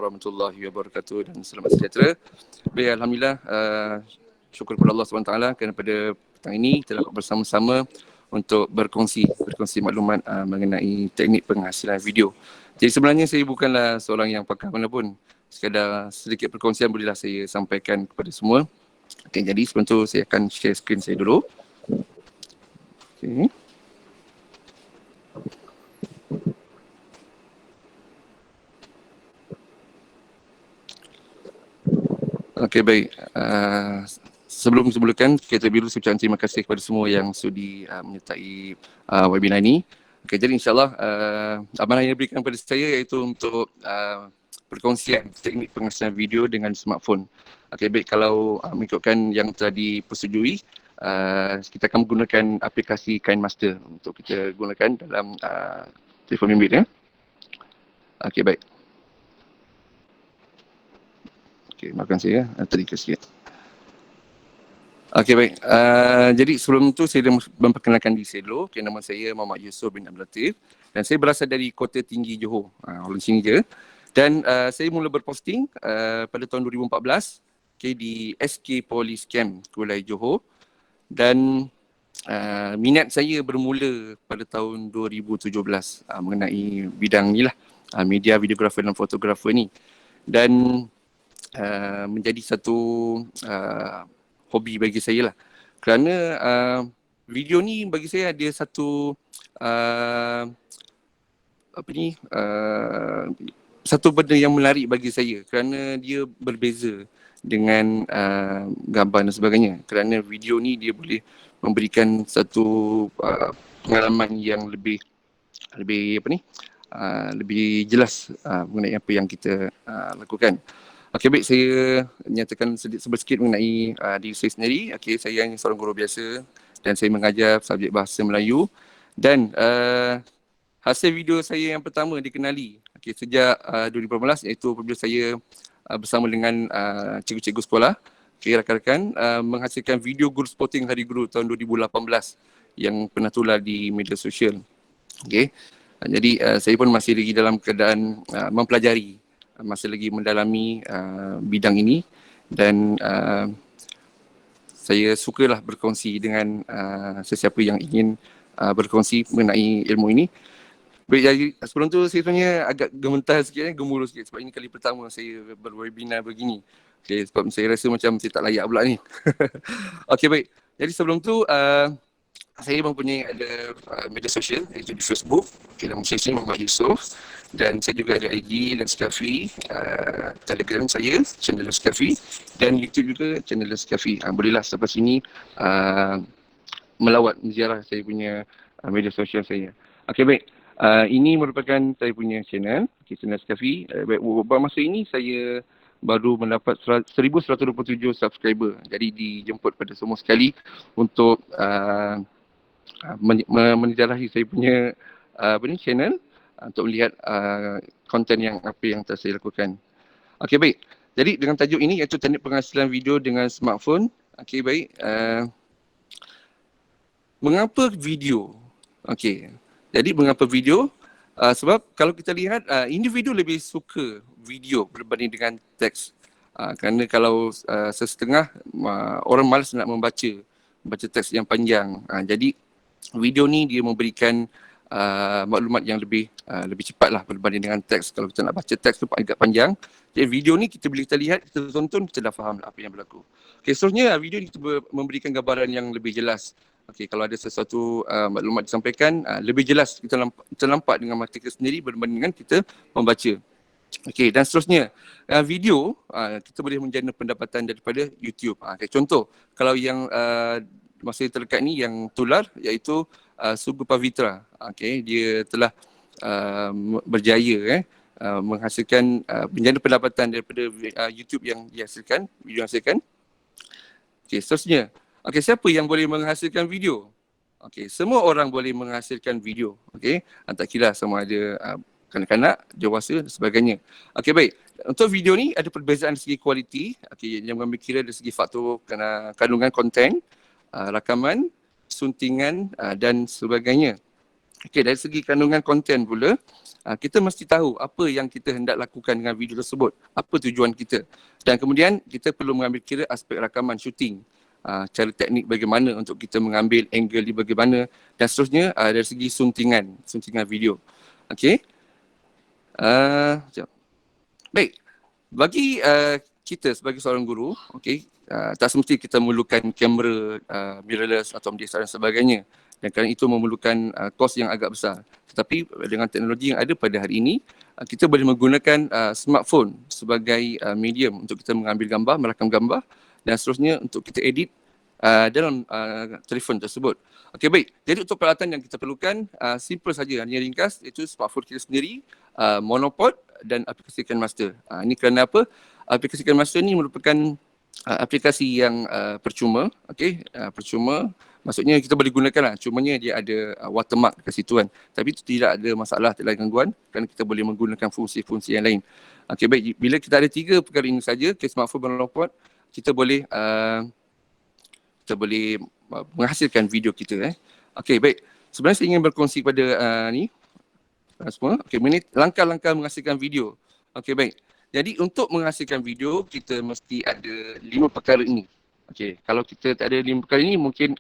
warahmatullahi wabarakatuh dan selamat sejahtera. Baik, Alhamdulillah, syukur kepada Allah SWT kerana pada petang ini kita dapat bersama-sama untuk berkongsi maklumat mengenai teknik penghasilan video. Jadi sebenarnya saya bukanlah seorang yang pakar mana pun. Sekadar sedikit perkongsian bolehlah saya sampaikan kepada semua. Okay, jadi sebelum tu saya akan share skrin saya dulu. Okay. Okey, baik. Sebelum sebelumkan, kita dulu ucapkan terima kasih kepada semua yang sudi menyertai webinar ini. Okey, jadi insyaAllah amanah yang diberikan kepada saya iaitu untuk perkongsian teknik penghasilan video dengan smartphone. Okey, baik, kalau mengikutkan yang telah dipersetujui, kita akan menggunakan aplikasi KineMaster untuk kita gunakan dalam telefon bimbit ya. Okey, baik. Okey, maafkan saya terikut sikit. Okey, baik. Jadi sebelum tu saya memperkenalkan diri saya dulu. Okay, nama saya Muhammad Yusof bin Abdul Latif dan saya berasal dari Kota Tinggi Johor. Orang sini je. Dan saya mula berposting pada tahun 2014 di SK Police Camp Kulai Johor dan minat saya bermula pada tahun 2017 mengenai bidang ni lah, media, videografer dan fotografer ni. Dan menjadi satu hobi bagi saya lah. Kerana video ni bagi saya ada satu satu benda yang menarik bagi saya kerana dia berbeza dengan gambar dan sebagainya. Kerana video ni dia boleh memberikan satu pengalaman yang lebih lebih jelas mengenai apa yang kita lakukan. Okey, baik, saya nyatakan sedikit mengenai diri saya sendiri. Okey, saya seorang guru biasa dan saya mengajar subjek bahasa Melayu dan hasil video saya yang pertama dikenali sejak 2018 iaitu apabila saya bersama dengan cikgu-cikgu sekolah, rakan-rakan menghasilkan video guru sporting Hari Guru tahun 2018 yang pernah tular di media sosial. Okey. Jadi saya pun masih lagi dalam keadaan mempelajari, masih lagi mendalami bidang ini dan saya sukalah berkongsi dengan sesiapa yang ingin berkongsi mengenai ilmu ini. Baik, jadi sebelum tu saya sebenarnya agak gemetar sikit, gemuruh sikit sebab ini kali pertama saya berwebinar begini. Okay, sebab saya rasa macam saya tak layak pula ni. Okey, baik. Jadi sebelum tu saya mempunyai ada media sosial iaitu di Facebook. Okay, nama saya Muhammad Yusof dan saya juga ada IG Lenskafi, Telegram saya channel Lenskafi dan YouTube juga channel Lenskafi. Bolehlah sampai sini melawat ziarah saya punya media sosial saya. Okey, baik. Ini merupakan saya punya channel, channel Lenskafi. Beberapa masa ini saya baru mendapat 1127 subscriber. Jadi dijemput pada semua sekali untuk menjarahi saya punya channel untuk melihat konten yang apa yang telah saya lakukan. Okey, baik. Jadi dengan tajuk ini iaitu teknik penghasilan video dengan smartphone. Okey, baik. Mengapa video? Okey. Jadi mengapa video? Sebab kalau kita lihat individu lebih suka video berbanding dengan teks. Kerana kalau sesetengah orang malas nak membaca teks yang panjang. Jadi video ni dia memberikan maklumat yang lebih cepat lah berbanding dengan teks. Kalau kita nak baca teks tu agak panjang. Jadi video ni bila kita lihat, kita tonton, kita dah faham apa yang berlaku. Okay, seterusnya video ni memberikan gambaran yang lebih jelas. Okay, kalau ada sesuatu maklumat disampaikan, lebih jelas kita nampak dengan mata kita sendiri berbanding dengan kita membaca. Okay, dan seterusnya video kita boleh menjana pendapatan daripada YouTube. Okay, contoh, kalau yang masa terdekat ni yang tular iaitu Sugu Pavitra. Okay, dia telah berjaya menghasilkan menjana pendapatan daripada YouTube yang dihasilkan, video yang dihasilkan. Okay, seterusnya. Okay, siapa yang boleh menghasilkan video? Okay, semua orang boleh menghasilkan video. Okay, tak kira sama ada kanak-kanak, dewasa dan sebagainya. Okay, baik. Untuk video ni ada perbezaan dari segi kualiti. Okay, yang mengambil kira dari segi faktor kandungan konten, rakaman, suntingan dan sebagainya. Okey, dari segi kandungan konten pula, kita mesti tahu apa yang kita hendak lakukan dengan video tersebut, apa tujuan kita. Dan kemudian kita perlu mengambil kira aspek rakaman syuting, cara teknik bagaimana untuk kita mengambil angle di bagaimana dan seterusnya dari segi suntingan video. Okey. Sekejap. Baik, bagi kita sebagai seorang guru, tak semesti kita memerlukan kamera mirrorless atau DSLR dan sebagainya. Dan kerana itu memerlukan kos yang agak besar. Tetapi dengan teknologi yang ada pada hari ini, kita boleh menggunakan smartphone sebagai medium untuk kita mengambil gambar, merakam gambar dan seterusnya untuk kita edit dalam telefon tersebut. Okey, baik. Jadi untuk peralatan yang kita perlukan, simple saja, hanya ringkas, iaitu smartphone kita sendiri, monopod dan aplikasi KineMaster. Ini kerana apa? Aplikasi KineMaster ni merupakan aplikasi yang percuma, percuma. Maksudnya kita boleh gunakan lah, cumanya dia ada watermark kat situ kan. Tapi itu tidak ada masalah, tidak ada gangguan kerana kita boleh menggunakan fungsi-fungsi yang lain. Okey, baik. Bila kita ada 3 perkara ini saja, smartphone, monopod, kita boleh menghasilkan video kita. Okey, baik. Sebenarnya saya ingin berkongsi kepada semua. Okey, langkah-langkah menghasilkan video. Okey, baik. Jadi untuk menghasilkan video, kita mesti ada 5 perkara ini. Okey, kalau kita tak ada 5 perkara ini, mungkin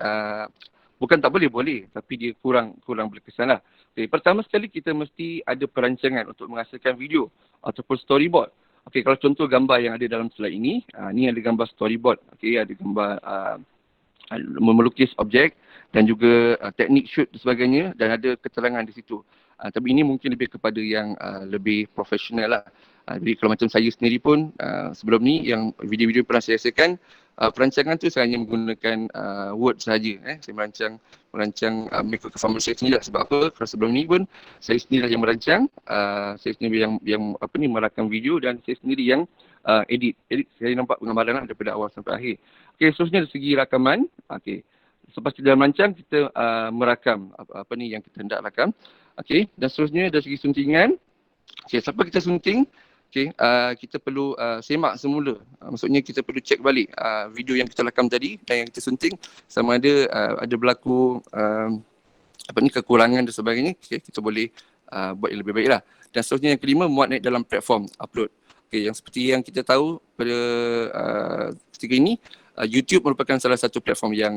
bukan tak boleh, tapi dia kurang berkesan lah. Okay, pertama sekali kita mesti ada perancangan untuk menghasilkan video ataupun storyboard. Okey, kalau contoh gambar yang ada dalam slide ini, ni ada gambar storyboard. Okey, ada gambar melukis objek dan juga teknik shoot dan sebagainya dan ada keterangan di situ. Tapi ini mungkin lebih kepada yang lebih profesional lah. Jadi kalau macam saya sendiri pun sebelum ni yang video-video pernah saya hasilkan, perancangan tu saya hanya menggunakan Word sahaja. Saya merancang mikro performance saya sendiri lah. Sebab apa? Kalau sebelum ni pun saya sendiri yang merancang, saya sendiri yang merakam video dan saya sendiri yang edit. Saya nampak penggambaran lah daripada awal sampai akhir. Okey, seterusnya dari segi rakaman. Okey. Selepas kita dah merancang, kita merakam apa ni yang kita hendak rakam. Okey, dan seterusnya dari segi suntingan. Okey, selepas kita sunting, kita perlu semak semula. Maksudnya kita perlu cek balik video yang kita rakam tadi dan yang kita sunting sama ada berlaku kekurangan dan sebagainya. Okey, kita boleh buat yang lebih baik lah. Dan seterusnya yang kelima, muat naik dalam platform upload. Okey, yang seperti yang kita tahu pada ketika ini, YouTube merupakan salah satu platform yang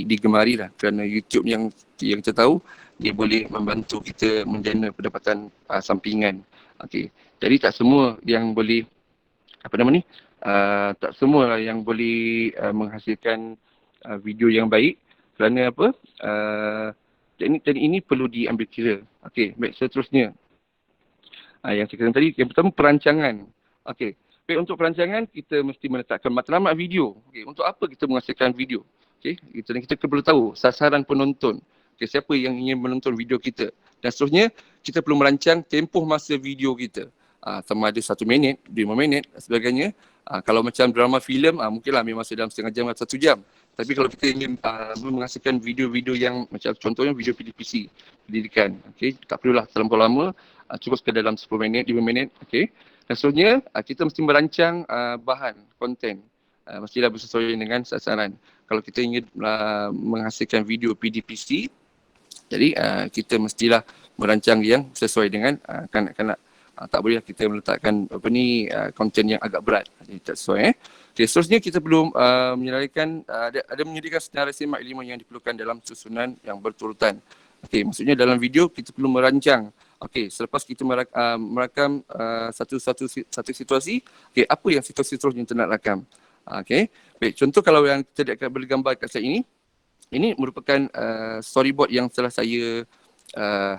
digemari lah kerana YouTube yang kita tahu dia boleh membantu kita menjana pendapatan sampingan. Okey. Jadi tak semua yang boleh tak semua yang boleh menghasilkan video yang baik kerana apa? Teknik-teknik ini perlu diambil kira. Okey, baik, seterusnya. Yang saya katakan tadi, yang pertama perancangan. Okey. Baik, untuk perancangan kita mesti meletakkan matlamat video. Okey, untuk apa kita menghasilkan video? Okey, kita perlu tahu sasaran penonton. Okey, siapa yang ingin menonton video kita. Dan seterusnya, kita perlu merancang tempoh masa video kita. Sama ada 1 minit, 5 minit dan sebagainya. Kalau macam drama filem, mungkinlah ambil masa dalam setengah jam atau 1 jam. Tapi kalau kita ingin menghasilkan video-video yang macam contohnya video PDPC, pendidikan. Okey, tak perlulah terlampau lama. Cukup sekadar dalam 10 minit, 5 minit. Okey. Dan seterusnya, kita mesti merancang bahan, konten. Mestilah bersesuaian dengan sasaran. Kalau kita ingin menghasilkan video PDPC, jadi kita mestilah merancang yang sesuai dengan kanak-kanak. Tak boleh kita meletakkan konten yang agak berat. Jadi tak sesuai. Okay, seterusnya kita perlu menyediakan senarai semak elemen yang diperlukan dalam susunan yang berturutan. Okey, maksudnya dalam video kita perlu merancang. Okey, selepas kita merakam satu situasi, okey, apa yang situasi seterusnya kita nak rakam. Okey, baik, contoh kalau yang kita boleh gambar kat slide ini merupakan storyboard yang telah saya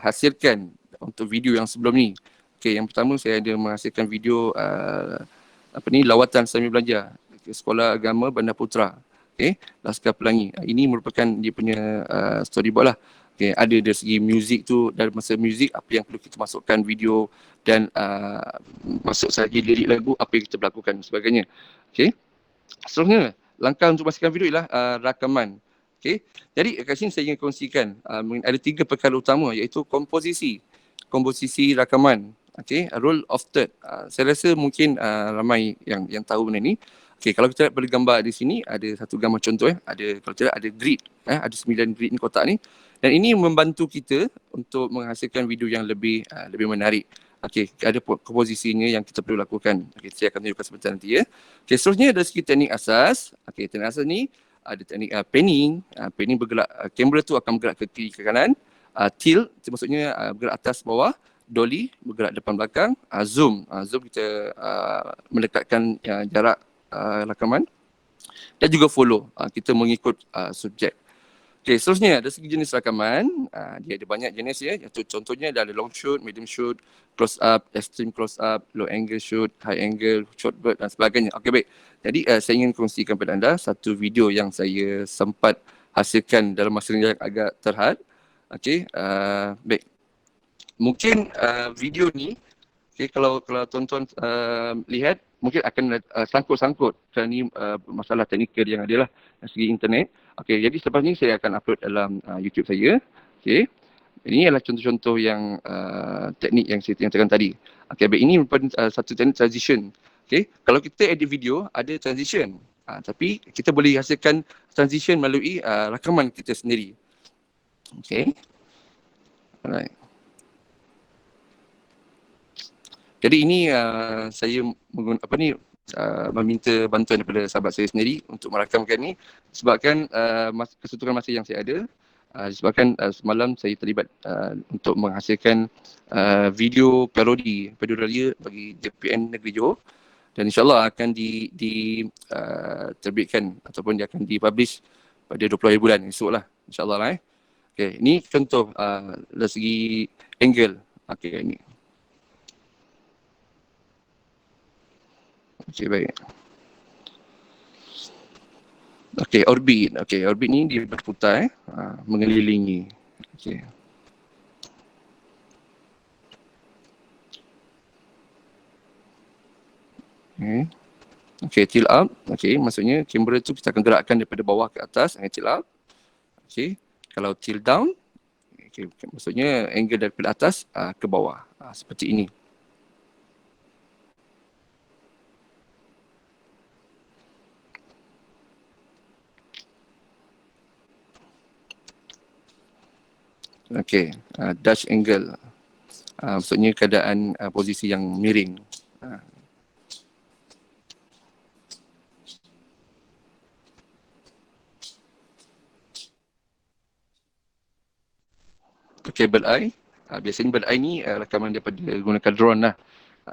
hasilkan untuk video yang sebelum ni. Okey, yang pertama saya ada menghasilkan video lawatan sambil belajar ke Sekolah Agama Bandar Putra. Okey, Laskar Pelangi. Ini merupakan dia punya storyboard lah. Okay, ada dari segi muzik tu, dari masa muzik apa yang perlu kita masukkan video dan masuk saja lirik lagu apa yang kita berlakukan dan sebagainya. Okay. Seterusnya, langkah untuk memastikan video ialah rakaman. Okay. Jadi kat sini saya ingin kongsikan ada 3 perkara utama iaitu komposisi rakaman. Okay, role of third. Saya rasa mungkin ramai yang tahu benda ni. Okay, kalau kita lihat pada gambar di sini ada satu gambar contoh ada kalau tidak ada grid, ada 9 grid ni kotak ni. Dan ini membantu kita untuk menghasilkan video yang lebih menarik. Okey, ada komposisinya yang kita perlu lakukan. Okey, saya akan tunjukkan sebentar nanti ya. Okey, seterusnya dari segi teknik asas. Okey, teknik asas ni ada teknik panning. Panning bergerak, kamera tu akan bergerak ke kiri ke kanan. Tilt itu maksudnya bergerak atas bawah. Dolly bergerak depan belakang. Zoom, zoom kita mendekatkan jarak rakaman. Dan juga follow, kita mengikut subjek. Okey, seterusnya dari segi jenis rakaman, dia ada banyak jenis ya. Contohnya ada long shoot, medium shoot, close up, extreme close up, low angle shoot, high angle, short bird dan sebagainya. Okey, baik. Jadi saya ingin kongsikan kepada anda satu video yang saya sempat hasilkan dalam masa yang agak terhad. Okey, baik. Mungkin video ni, okay, kalau tuan-tuan lihat, mungkin akan sangkut-sangkut kerana ni masalah teknikal yang ada lah dari segi internet. Okey, jadi selepas ni saya akan upload dalam YouTube saya. Okey. Ini adalah contoh-contoh yang teknik yang saya nyatakan tadi. Okey, baik, ini merupakan satu teknik transition. Okey, kalau kita edit video ada transition. Tapi kita boleh hasilkan transition melalui rakaman kita sendiri. Okey. Alright. Jadi ini saya meminta bantuan daripada sahabat saya sendiri untuk merakamkan ni sebabkan kesetukan masa yang saya ada. Disebabkan semalam saya terlibat untuk menghasilkan video parodi raya bagi JPN Negeri Johor, dan insyaAllah akan terbitkan ataupun dia akan dipublish pada 20 hari bulan esok lah, insyaAllah lah. Okay, ini contoh dari segi angle. Okay, ini. Okay, baik. Okay, orbit. Okay, orbit ni dia berputar mengelilingi. Okay. Okay. Okay, tilt up. Okay, maksudnya kamera tu kita akan gerakkan daripada bawah ke atas. Tilt up. Okay, kalau tilt down, okay, maksudnya angle daripada atas ke bawah. Seperti ini. Okay, Dutch angle. Maksudnya keadaan posisi yang miring. Okay, bird eye. Biasanya bird eye ni rakaman daripada gunakan drone lah.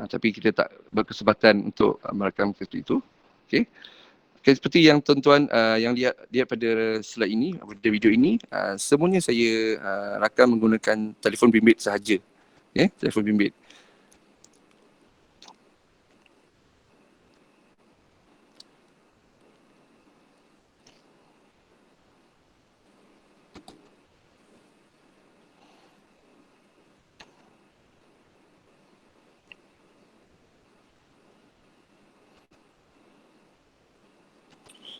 Tapi kita tak berkesempatan untuk merakam seperti itu. Okay. Okay, seperti yang tuan-tuan yang lihat pada slide ini, pada video ini, semuanya saya rakam menggunakan telefon bimbit sahaja. Okay, telefon bimbit.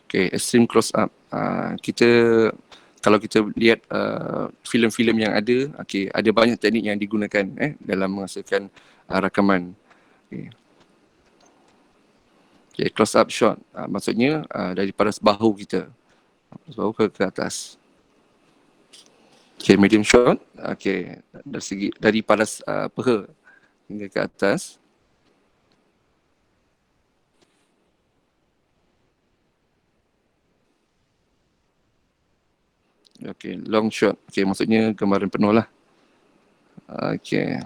Okay, extreme close up. Kalau kita lihat filem-filem yang ada, okay, ada banyak teknik yang digunakan dalam menghasilkan rakaman. Okay. Okay, close up shot. Maksudnya dari paras bahu kita. Bahu ke atas. Okay, medium shot. Okay, dari paras peha hingga ke atas. Okay, long shot. Okay, maksudnya gambaran penuh lah. Okay.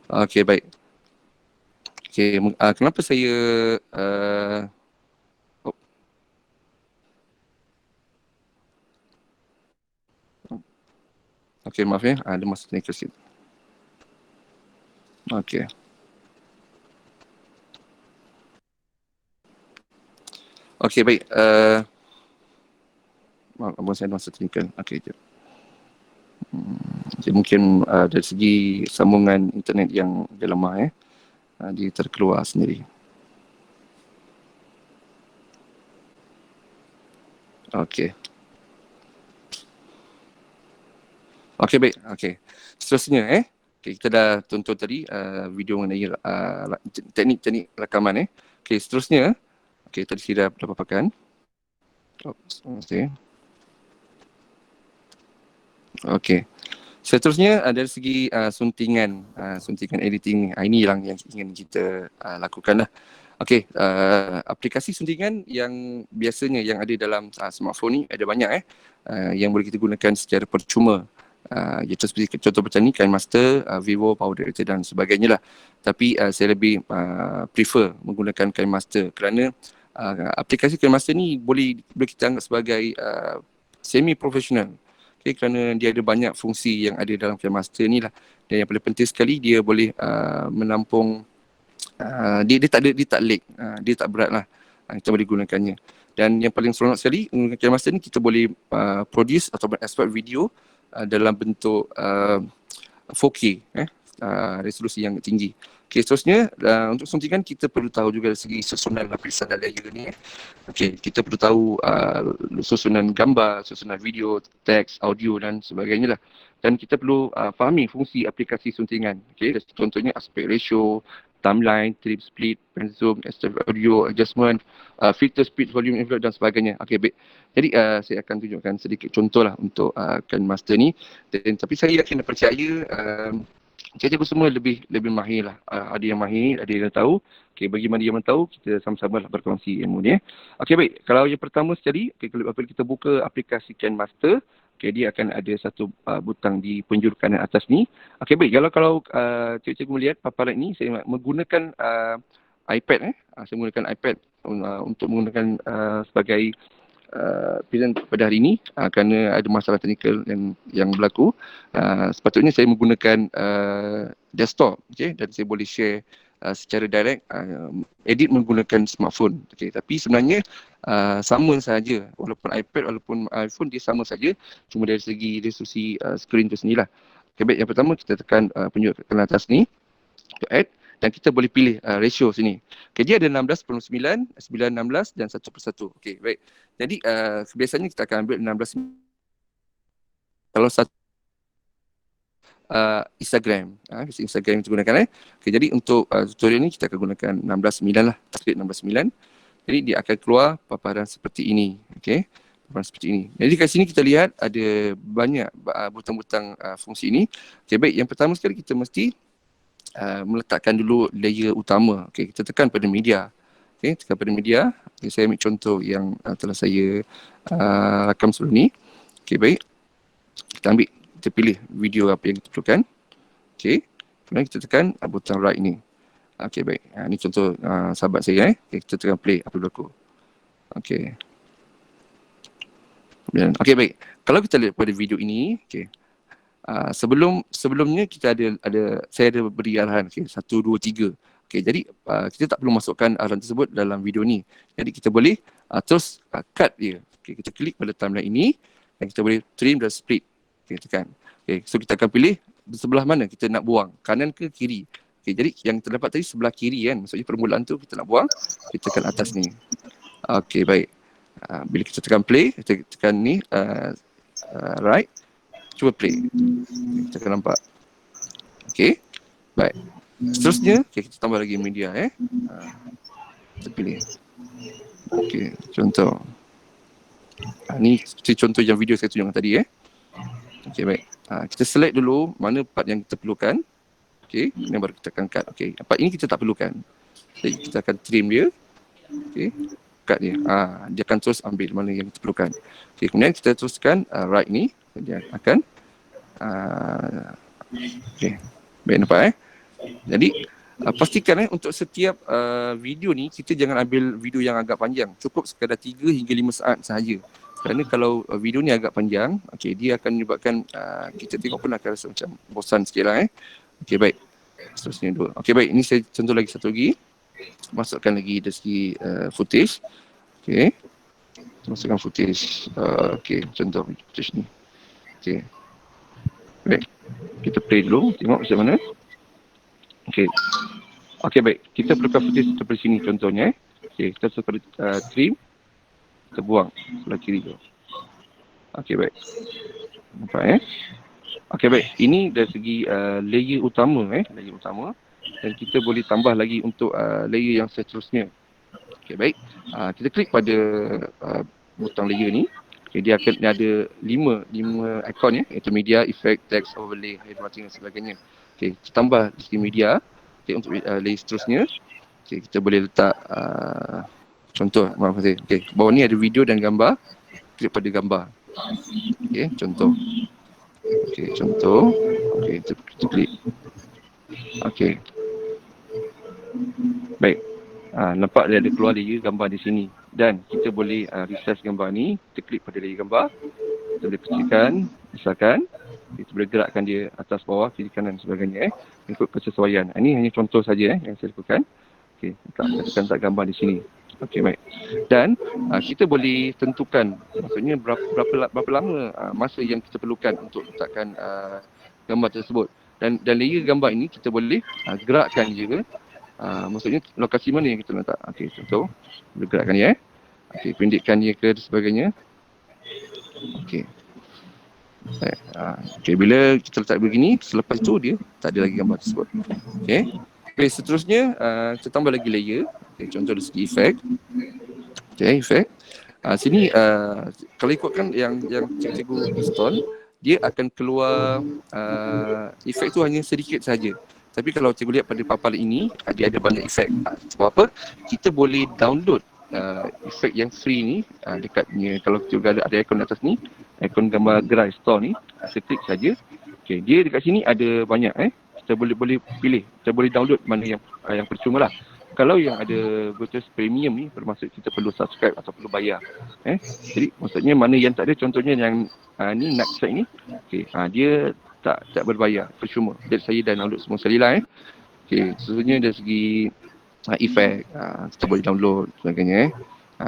Okay, baik. Okay, kenapa saya okay, maaf ya, ada masa teknikal sikit. Okay. Okay, baik. Maaf, abang saya ada masa teknikal. Okay, jap. Jadi mungkin dari segi sambungan internet yang dia lemah dia terkeluar sendiri. Okay. Okay, baik. Okay. Seterusnya okay, kita dah tonton tadi video mengenai teknik-teknik rakaman Okay, seterusnya okay, tadi saya dah paparkan. Okay. Okay. Seterusnya dari segi suntingan editing ni. Ini yang ingin kita lakukan lah. Okey, aplikasi suntingan yang biasanya yang ada dalam smartphone ni ada banyak yang boleh kita gunakan secara percuma. Iaitu seperti contoh macam ni, KineMaster, Vivo, Power Director dan sebagainya lah. Tapi saya lebih prefer menggunakan KineMaster kerana aplikasi KineMaster ni boleh kita anggap sebagai semi profesional. Okay, kerana dia ada banyak fungsi yang ada dalam KineMaster ni lah. Dan yang paling penting sekali, dia boleh menampung dia tak lag, dia tak berat lah, kita boleh gunakannya. Dan yang paling seronok sekali menggunakan KineMaster ni, kita boleh produce atau export video dalam bentuk 4K, resolusi yang tinggi. Okay, seterusnya untuk suntikan kita perlu tahu juga dari segi susunan lapisan dan layer ni. Okay, kita perlu tahu susunan gambar, susunan video, teks, audio dan sebagainya lah. Dan kita perlu fahami fungsi aplikasi suntingan. Okay, contohnya aspect ratio, timeline, trim split, pen zoom, external audio, adjustment, filter speed, volume envelope dan sebagainya. Okay, baik. Jadi saya akan tunjukkan sedikit contoh lah untuk KineMaster ni. Tapi saya yakin dan percaya cikgu semua lebih mahir lah. Ada yang mahir, ada yang tahu. Okay, bagi mana yang tahu, kita sama-sama lah berkongsi ilmu ni. Okay, baik. Kalau yang pertama sekali, apabila kita buka aplikasi KineMaster, okay, dia akan ada satu butang di penjuru kanan atas ni. Okay, baik. Kalau cikgu melihat paparan ni, saya menggunakan iPad. Saya menggunakan iPad untuk menggunakan sebagai pilihan pada hari ini kerana ada masalah teknikal yang berlaku. Sepatutnya saya menggunakan desktop, okay, dan saya boleh share secara direct edit menggunakan smartphone. Okay, tapi sebenarnya sama saja, walaupun iPad walaupun iPhone dia sama saja, cuma dari segi resolusi skrin tu sendirilah. Okay, baik, yang pertama kita tekan penunjuk ke atas ni, add, dan kita boleh pilih ratio sini. Okay, dia ada 16/9, 9/16 dan 1/1. Okay, baik. Jadi biasanya kita akan ambil 16. Kalau satu Instagram, Instagram kita gunakan. Okay, jadi untuk tutorial ni kita akan gunakan 16/9 lah, split 16/9. Jadi dia akan keluar paparan seperti ini. Okay, paparan seperti ini. Jadi kat sini kita lihat ada banyak butang-butang fungsi ini. Okay, baik. Yang pertama sekali kita mesti meletakkan dulu layer utama. Okay, kita tekan pada media. Okay, tekan pada media. Okay, saya ambil contoh yang telah saya rakam sebelum ni. Okay, baik. Kita pilih video apa yang kita perlukan. Okay, kemudian kita tekan butang right ni. Okay, baik. Ini contoh sahabat saya. Okay, kita tekan play apa berlaku. Okay. Kemudian, okay, baik. Kalau kita lihat pada video ini, okay, sebelumnya kita saya ada beri arahan, okay, 1, 2, 3. Okay, jadi kita tak perlu masukkan arahan tersebut dalam video ni. Jadi kita boleh terus cut dia. Okay, kita klik pada timeline ini dan kita boleh trim dan split. Okay, tekan. Okay, so kita akan pilih sebelah mana kita nak buang, kanan ke kiri. Okay, jadi yang terdapat tadi sebelah kiri kan, maksudnya permulaan tu kita nak buang, kita tekan atas ni. Okay, baik. Bila kita tekan play, kita tekan ni right, cuba play. Kita akan nampak. Okay, baik. Seterusnya, okay, kita tambah lagi media kita pilih. Okay, contoh. Ni contoh yang video saya tunjukkan tadi Okay, baik. Kita select dulu mana part yang kita perlukan. Okay, kemudian baru kita akan cut. Okay, part ini kita tak perlukan. Jadi kita akan trim dia. Okay, cut dia. Dia akan terus ambil mana yang kita perlukan. Okay, kemudian kita teruskan right ni. Dia akan okay, baik, nampak Jadi pastikan untuk setiap video ni kita jangan ambil video yang agak panjang. Cukup sekadar 3 hingga 5 saat sahaja. Kerana kalau video ni agak panjang, okay, dia akan menyebabkan kita tengok pun akan rasa macam bosan sikit lah Okay, baik. Seterusnya dulu. Okay, baik. Ini saya contoh lagi satu lagi. Masukkan lagi dari segi footage. Okay. Masukkan footage. Okay, contoh footage ni. Okay. Baik. Kita play dulu. Tengok macam mana. Okay. Okay, baik. Kita perlukan footage seperti sini contohnya. Okay, kita suka trim. Kita buang sebelah kiri tu. Okay, baik. Nampak Okay, baik. Ini dari segi layer utama layer utama. Dan kita boleh tambah lagi untuk layer yang seterusnya. Okay, baik. Kita klik pada butang layer ni. Okay, dia akan ada 5 ikon ya, iaitu media, effect, text, overlay, highlighting dan sebagainya. Okay, kita tambah di segi media. Okay, untuk layer seterusnya, okay, kita boleh letak contoh, maaf saya. Okay, bawah ni ada video dan gambar. Klik pada gambar. Okay, contoh. Okay, contoh. Okay, kita klik. Okay. Baik. Nampak dia ada keluar layer gambar di sini. Dan kita boleh resize gambar ni. Kita klik pada layer gambar. Kita boleh kecilkan, besarkan. Kita boleh gerakkan dia atas bawah, kiri kanan dan sebagainya. Ikut kesesuaian. Ini hanya contoh saja yang saya lakukan. Okay, letak gambar di sini. Okey, baik. Dan kita boleh tentukan, maksudnya berapa lama masa yang kita perlukan untuk letakkan gambar tersebut. Dan layer gambar ini kita boleh gerakkan juga. Maksudnya lokasi mana yang kita letak. Okey, contoh. Boleh gerakkan dia. Okey, pendekkan dia ke dan sebagainya. Okey. Okey, bila kita letak begini, selepas itu dia tak ada lagi gambar tersebut. Okey. Okay, seterusnya kita tambah lagi layer. Okay, contoh dari segi efek. Okay, efek. Sini kalau ikutkan yang cikgu install, dia akan keluar efek tu hanya sedikit saja. Tapi kalau cikgu lihat pada paparan ini, dia ada banyak efek. Sebab apa? Kita boleh download efek yang free ni dekatnya. Kalau cikgu ada ikon atas ni, ikon gambar gerai store ni, kita klik saja. Okay, dia dekat sini ada banyak kita boleh pilih, kita boleh download mana yang percuma lah. Kalau yang ada Virtuos Premium ni, bermaksud kita perlu subscribe atau perlu bayar. Jadi maksudnya mana yang tak ada, contohnya yang ni Nightside ni, okay, dia tak berbayar, percuma. Jadi saya dah download semua sekali lah. Okay, seterusnya dari segi efek, kita boleh download sebagainya.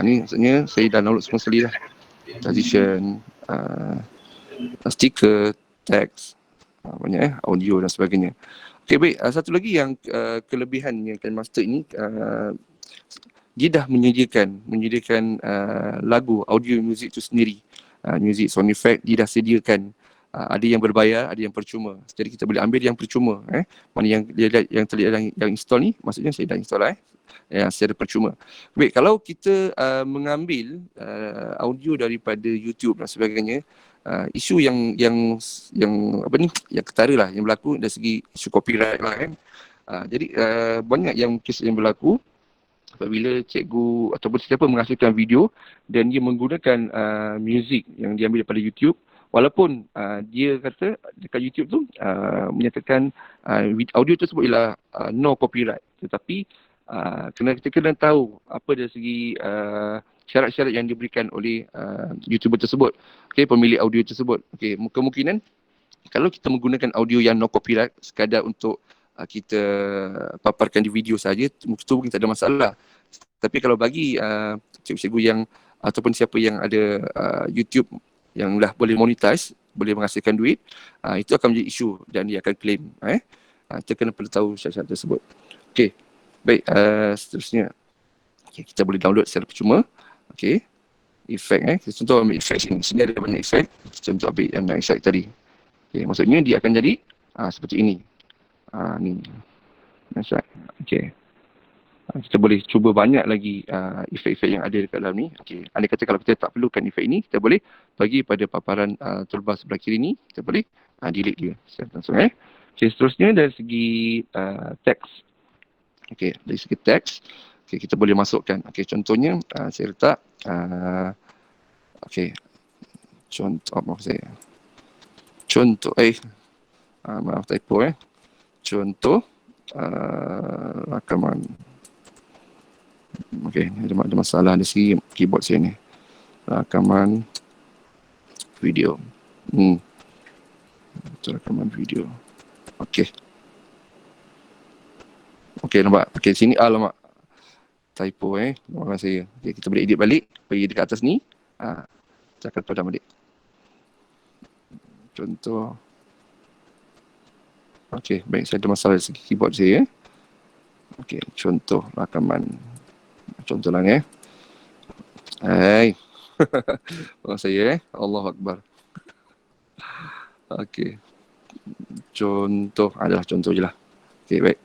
Ni maksudnya saya dah download semua sekali lah. Transition, stiker, text, banyak audio dan sebagainya. Okey, baik. Satu lagi yang kelebihannya KineMaster ini, dia dah menyediakan lagu, audio muzik itu sendiri. Muzik, sound effect, dia dah sediakan. Ada yang berbayar, ada yang percuma. Jadi kita boleh ambil yang percuma. Mana yang yang terlihat yang install ni, maksudnya saya dah install yang secara percuma. Baik, kalau kita mengambil audio daripada YouTube dan sebagainya, isu yang apa ni, yang ketara lah yang berlaku dari segi isu copyright lah jadi banyak yang kes yang berlaku apabila cikgu ataupun sesiapa menghasilkan video dan dia menggunakan muzik yang diambil daripada YouTube, walaupun dia kata dekat YouTube tu menyatakan audio tersebut ialah no copyright, tetapi kita kena tahu apa dari segi syarat-syarat yang diberikan oleh YouTuber tersebut, okay, pemilik audio tersebut. Okay, kemungkinan kalau kita menggunakan audio yang no copyright sekadar untuk kita paparkan di video saja, itu mungkin tak ada masalah. Tapi kalau bagi cikgu-cikgu yang ataupun siapa yang ada YouTube yang dah boleh monetize, boleh menghasilkan duit, itu akan menjadi isu dan dia akan claim. Kita kena perlu tahu syarat-syarat tersebut. Okay, baik, seterusnya. Okay, kita boleh download secara percuma. Okay, efek contoh ambil efek sini ada banyak efek. Contoh ambil yang efek tadi. Okay, maksudnya dia akan jadi seperti ini. Ni efek. Okay, kita boleh cuba banyak lagi efek-efek yang ada dekat dalam ni. Okay, andai kata kalau kita tak perlukan efek ini, kita boleh bagi pada paparan toolbar sebelah kiri ni, kita boleh delete dia secara langsung. Okay, seterusnya dari segi teks. Okay, dari segi teks, okay, kita boleh masukkan. Okay, contohnya saya letak okay, contoh maaf saya. Contoh maaf typo contoh rakaman. Okay, ada masalah di segi keyboard saya ni. Rakaman video. Rakaman video. Okay. Okay, nampak? Okay, sini alamak. Typo nama saya. Okay, kita boleh edit balik. Pergi dekat atas ni. Saya akan padam balik. Contoh. Okay, baik. Saya ada masalah dari segi keyboard saya. Okay, contoh rakaman. Contoh lang Hai. Orang saya Allahu Akbar. Okay. Contoh adalah contoh je lah. Okay, baik.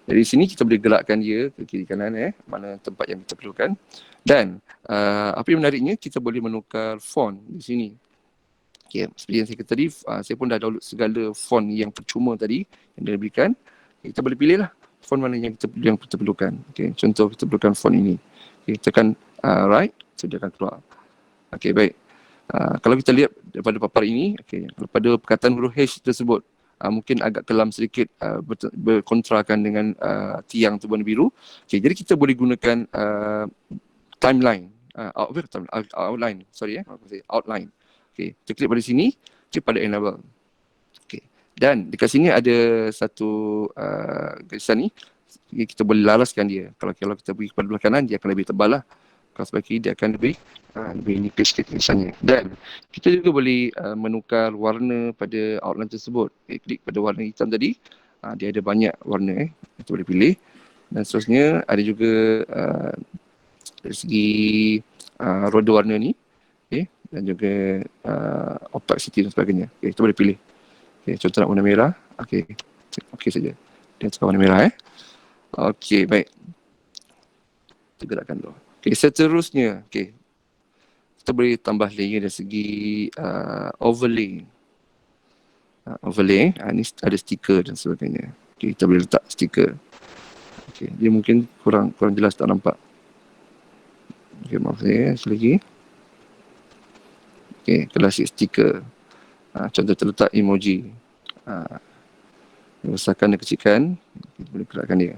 Dari sini kita boleh gerakkan dia ke kiri kanan mana tempat yang kita perlukan. Dan apa yang menariknya, kita boleh menukar font di sini. Okay, seperti yang saya kata tadi, saya pun dah download segala font yang percuma tadi yang dia berikan. Kita boleh pilih lah font mana yang kita perlukan. Okay, contoh kita perlukan font ini. Okay, tekan right, so dia akan keluar. Okay, baik. Kalau kita lihat daripada paparan ini, okay, pada perkataan huruf H tersebut, mungkin agak kelam sedikit, berkontrakan dengan tiang tu warna biru. Okay, jadi kita boleh gunakan timeline, outline, outline. Okay, kita klik pada sini, klik pada enable. Okay. Dan dekat sini ada satu garisan ni, kita boleh laraskan dia. Kalau kita pergi kepada belah kanan, dia akan lebih tebal lah. Kalau sebelah kiri, dia akan lebih nipis sikit tulisannya. Dan kita juga boleh menukar warna pada outline tersebut. Okay, klik pada warna hitam tadi, dia ada banyak warna kita boleh pilih. Dan seterusnya ada juga dari segi roda warna ni, okay, dan juga opacity dan sebagainya. Okay, kita boleh pilih. Okay, contoh nak warna merah. Okay, okay saja. Dia tukar warna merah Okay, baik. Kita gerakkan dulu. Okay, seterusnya. Okay, kita boleh tambah layer dari segi overlay. Overlay, ni ada stiker dan sebagainya. Okay, kita boleh letak stiker. Okay, dia mungkin kurang jelas, tak nampak. Okay, maaf saya, sekali lagi. Okay, klasik stiker. Contoh terletak emoji. Besarkan dan kecilkan, kita boleh gerakkan dia.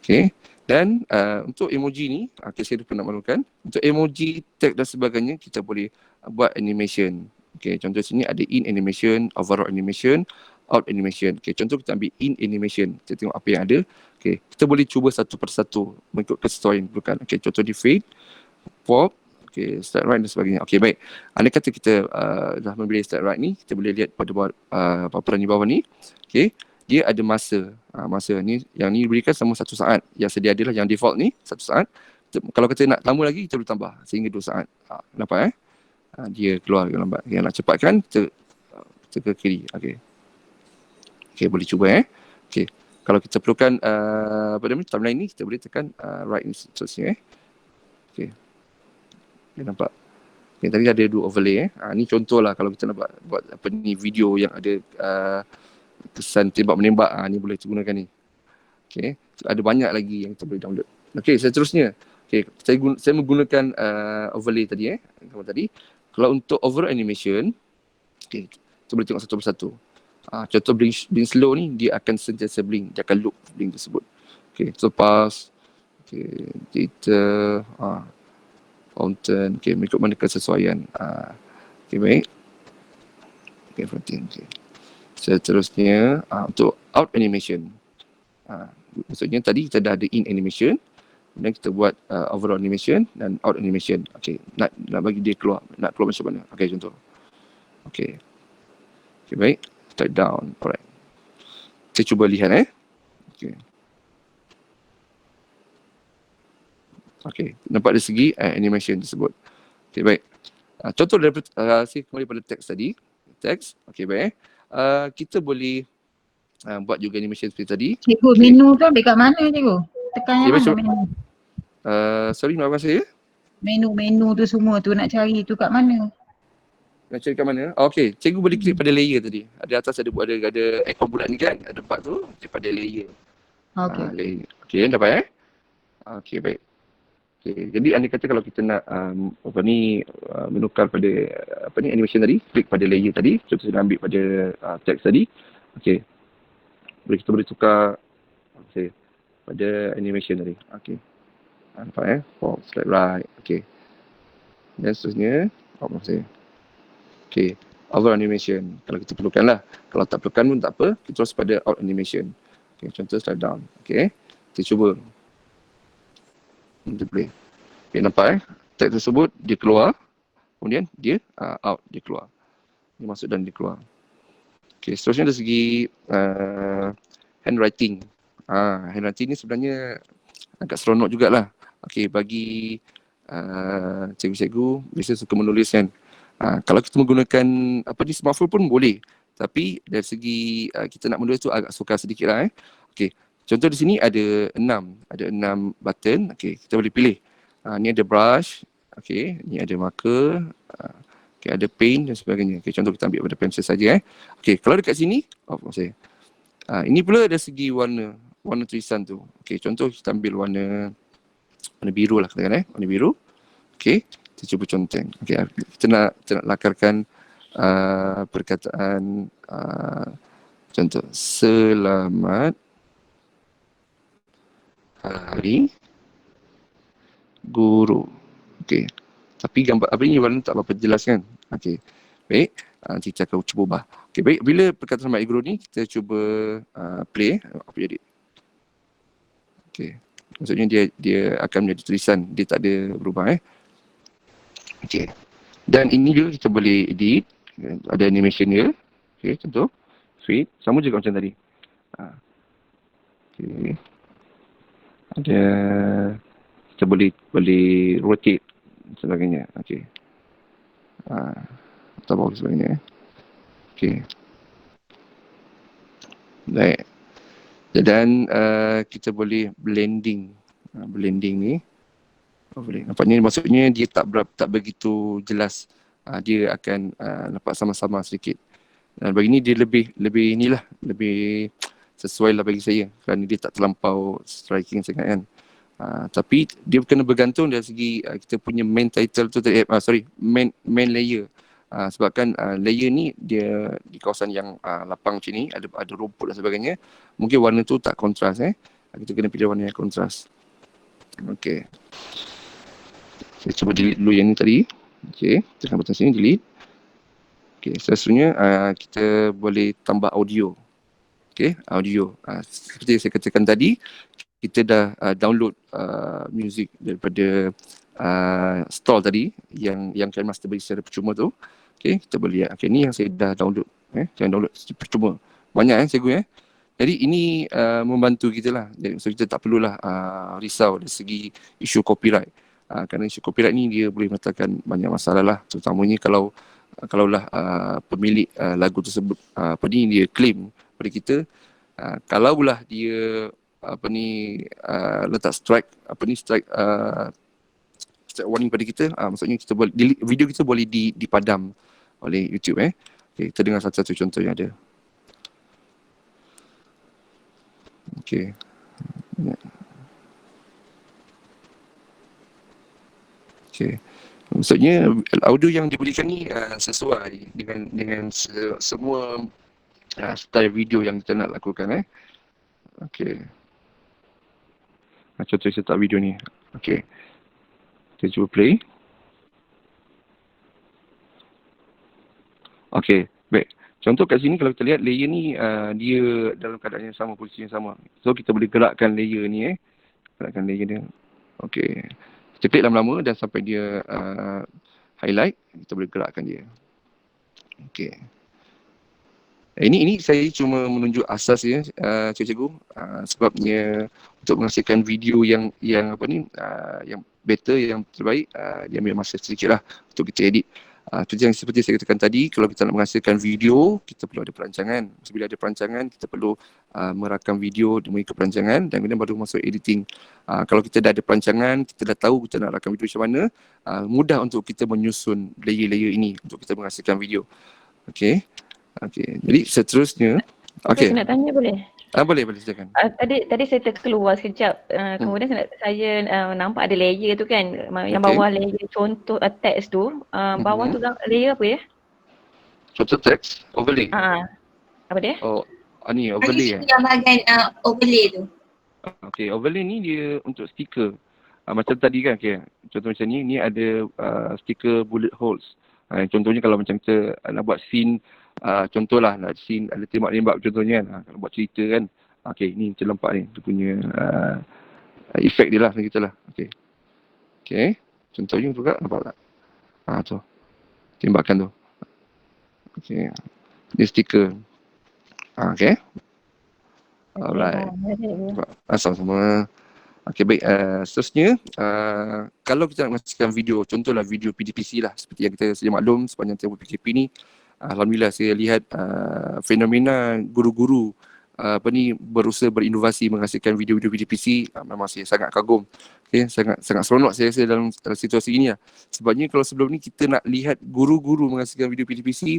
Okay, dan untuk emoji ni, saya pernah maklumkan, untuk emoji, tag dan sebagainya, kita boleh buat animation. Okay, contoh sini ada in animation, overall animation, out animation. Okay, contoh kita ambil in animation, kita tengok apa yang ada. Okay, kita boleh cuba satu persatu mengikut kesesuaian bukan. Okay, contoh di fade, pop, okay, start right dan sebagainya. Okay, baik. Andai kata kita dah memilih start right ni, kita boleh lihat pada paparan di bawah ni. Okay, dia ada masa. Masa ni, yang ni diberikan selama 1 saat. Yang sedia adalah yang default ni 1 saat. Kalau kita nak tambah lagi, kita boleh tambah sehingga 2 saat. Nampak dia keluar lambat. Yang nak cepatkan, kita ke kiri. Okay. Okay, boleh cuba Okay. Kalau kita perlukan timeline ni, kita boleh tekan right ni seterusnya Okay. Dia nampak. Okay, tadi ada 2 overlay ni contoh lah kalau kita nak buat apa ni video yang ada kesan tembak menembak, ni boleh gunakan ni. Okay, ada banyak lagi yang kita boleh download. Okay, seterusnya. Okay, saya menggunakan overlay tadi tadi. Kalau untuk overall animation, okay, kita boleh tengok satu persatu. Contoh blink slow ni, dia akan sentiasa blink, dia akan loop blink tersebut. Okay, lepas data, fountain, okay, mengikut mana kesesuaian. Okay, baik. Okay, fountain, okay. Seterusnya, untuk out animation. Maksudnya tadi kita dah ada in animation, dan kita buat overall animation dan out animation. Okay, nak bagi dia keluar, nak keluar macam mana? Okay, contoh. Okay. Okay, baik. Start down. Alright. Kita cuba lihat Okay. Okay, nampak dari segi animation tersebut. Okay, baik. Contoh daripada, saya kembali pada teks tadi. Teks. Okay, baik. Kita boleh buat juga animation seperti tadi. Cikgu, okay. Menu tu ambil kat mana cikgu? Tekan yang mana menu? Sorry, maafkan saya. Menu tu semua tu nak cari tu kat mana? Nak cari kat mana? Okay, cikgu boleh klik pada layer tadi. Ada atas ada ikon bulat ni kan? Ada 4 tu, klik pada layer. Okay. Layer. Okay, dapat Okay, baik. Okay, jadi anda kata kalau kita nak menukar pada animation tadi, klik pada layer tadi. Contoh saya ambil pada text tadi. Okay. Kita boleh tukar pada animation tadi. Okay. Nampak forward, slide right. Okay. Dan seterusnya, maaf saya. Okay. Over animation. Kalau kita perlukan lah. Kalau tak perlukan pun tak apa. Kita terus pada out animation. Okay. Contoh slide down. Okay. Kita cuba. Kita boleh. Okay, nampak tag tersebut, dia keluar. Kemudian dia out, dia keluar. Dia masuk dan dia keluar. Okay, seterusnya dari segi handwriting. Handwriting ni sebenarnya agak seronok jugalah. Okay, bagi cikgu-cikgu biasa suka menulis kan. Kalau kita menggunakan di smartphone pun boleh. Tapi dari segi kita nak menulis tu agak sukar sedikit lah Okay, Contoh di sini ada 6 button. Okey, kita boleh pilih. Ni ada brush, okey, ni ada marker, okey, ada paint dan sebagainya. Okey, contoh kita ambil pada pensel saja. Okey, kalau dekat sini, maksud saya. Ini pula dari segi warna tulisan tu. Okey, contoh kita ambil warna biru lah katakan warna biru. Okey, kita cuba conteng. Okey, kita nak lakarkan perkataan contoh selamat hari guru. Okey. Tapi gambar apa ni warna tak berapa jelas kan? Okey. Baik. Nanti kita akan cuba ubah. Okey, baik. Bila perkataan selamat hari guru ni kita cuba play apa jadi. Okey. Maksudnya dia akan menjadi tulisan, dia tak ada berubah Okey. Dan ini juga kita boleh edit. Ada animation dia. Okey, contoh. Sweet. Sama juga macam tadi. Okey. Ada kita boleh rotate sebagainya. Okey. Tak bagus sebagainya. Okey. Baik. Dan kita boleh blending. Blending ni boleh. Nampaknya maksudnya dia tak begitu jelas. Dia akan nampak sama-sama sedikit. Dan bagi ni dia lebih inilah, lebih sesuai lah bagi saya kerana dia tak terlampau striking sangat kan. Tapi dia kena bergantung dari segi kita punya main title tu tadi, main layer. Sebabkan layer ni dia di kawasan yang lapang macam ni, ada rumput dan sebagainya, mungkin warna tu tak kontras kita kena pilih warna yang kontras. Okey. Saya cuba delete dulu yang ni tadi. Okey, tekan butang sini delete. Okey, seterusnya kita boleh tambah audio. Okey, audio. Seperti yang saya katakan tadi, kita dah download music daripada store tadi yang Kind Master bagi secara percuma tu. Okey, kita boleh lihat. Okey, ni yang saya dah download. Saya download secara percuma. Banyak cikgu Jadi ini membantu kita lah. Jadi, so kita tak perlulah risau dari segi isu copyright. Kerana isu copyright ni dia boleh meletakkan banyak masalah lah. Terutamanya kalaulah pemilik lagu tersebut dia claim pada kita, kalaulah dia letak strike warning pada kita, maksudnya kita boleh video kita boleh dipadam oleh YouTube Okay, kita dengar satu-satu contoh yang ada. Okay. Okay. Maksudnya audio yang diberikan ni sesuai dengan semua style video yang kita nak lakukan Okay. Contoh saya letak video ni. Okay. Kita cuba play. Okay. Baik. Contoh kat sini kalau kita lihat layer ni dia dalam keadaan yang sama, posisi yang sama. So kita boleh gerakkan layer ni gerakkan layer dia. Okay. Kita klik lama-lama dan sampai dia highlight, kita boleh gerakkan dia. Okay. Ini saya cuma menunjuk asas ya, cikgu. Sebabnya untuk menghasilkan video yang yang better, yang terbaik, dia ambil masa sedikit lah untuk kita edit. Seperti saya katakan tadi, kalau kita nak menghasilkan video, kita perlu ada perancangan. Bila ada perancangan, kita perlu merakam video demi perancangan dan kemudian baru masuk editing. Kalau kita dah ada perancangan, kita dah tahu kita nak rakam video macam mana, mudah untuk kita menyusun layer-layer ini untuk kita menghasilkan video. Okay. Okay. Jadi seterusnya, okay. Saya nak tanya boleh? Boleh silakan. Tadi saya terkeluar sekejap. Kemudian saya nampak ada layer tu kan. Yang bawah layer contoh teks tu. Bawah tu layer apa ya? Contoh teks, overlay. Apa dia? Oh, ni overlay yang bahagian overlay tu. Okay, overlay ni dia untuk stiker. Macam tadi kan, okay. Contoh macam ni ada stiker bullet holes. Contohnya kalau macam kita nak buat scene, contohlah nak scene ada tembak-tembak contohnya kan, kalau buat cerita kan. Okay, ni macam nampak ni, dia punya efek dia lah, macam gitulah. Okay, contohnya juga nampak tak? Tu, tembakan tu. Okay, dia stiker. Okay. Alright. Sama-sama. Okay, baik. Seterusnya, kalau kita nak menghasilkan video, contohlah video PDPC lah, seperti yang kita sedia maklum sepanjang tempoh PKP ni, alhamdulillah saya lihat fenomena guru-guru berusaha berinovasi menghasilkan video-video PDPC, memang saya sangat kagum. Okay, sangat seronok saya rasa dalam situasi ini lah. Sebabnya kalau sebelum ni kita nak lihat guru-guru menghasilkan video PDPC,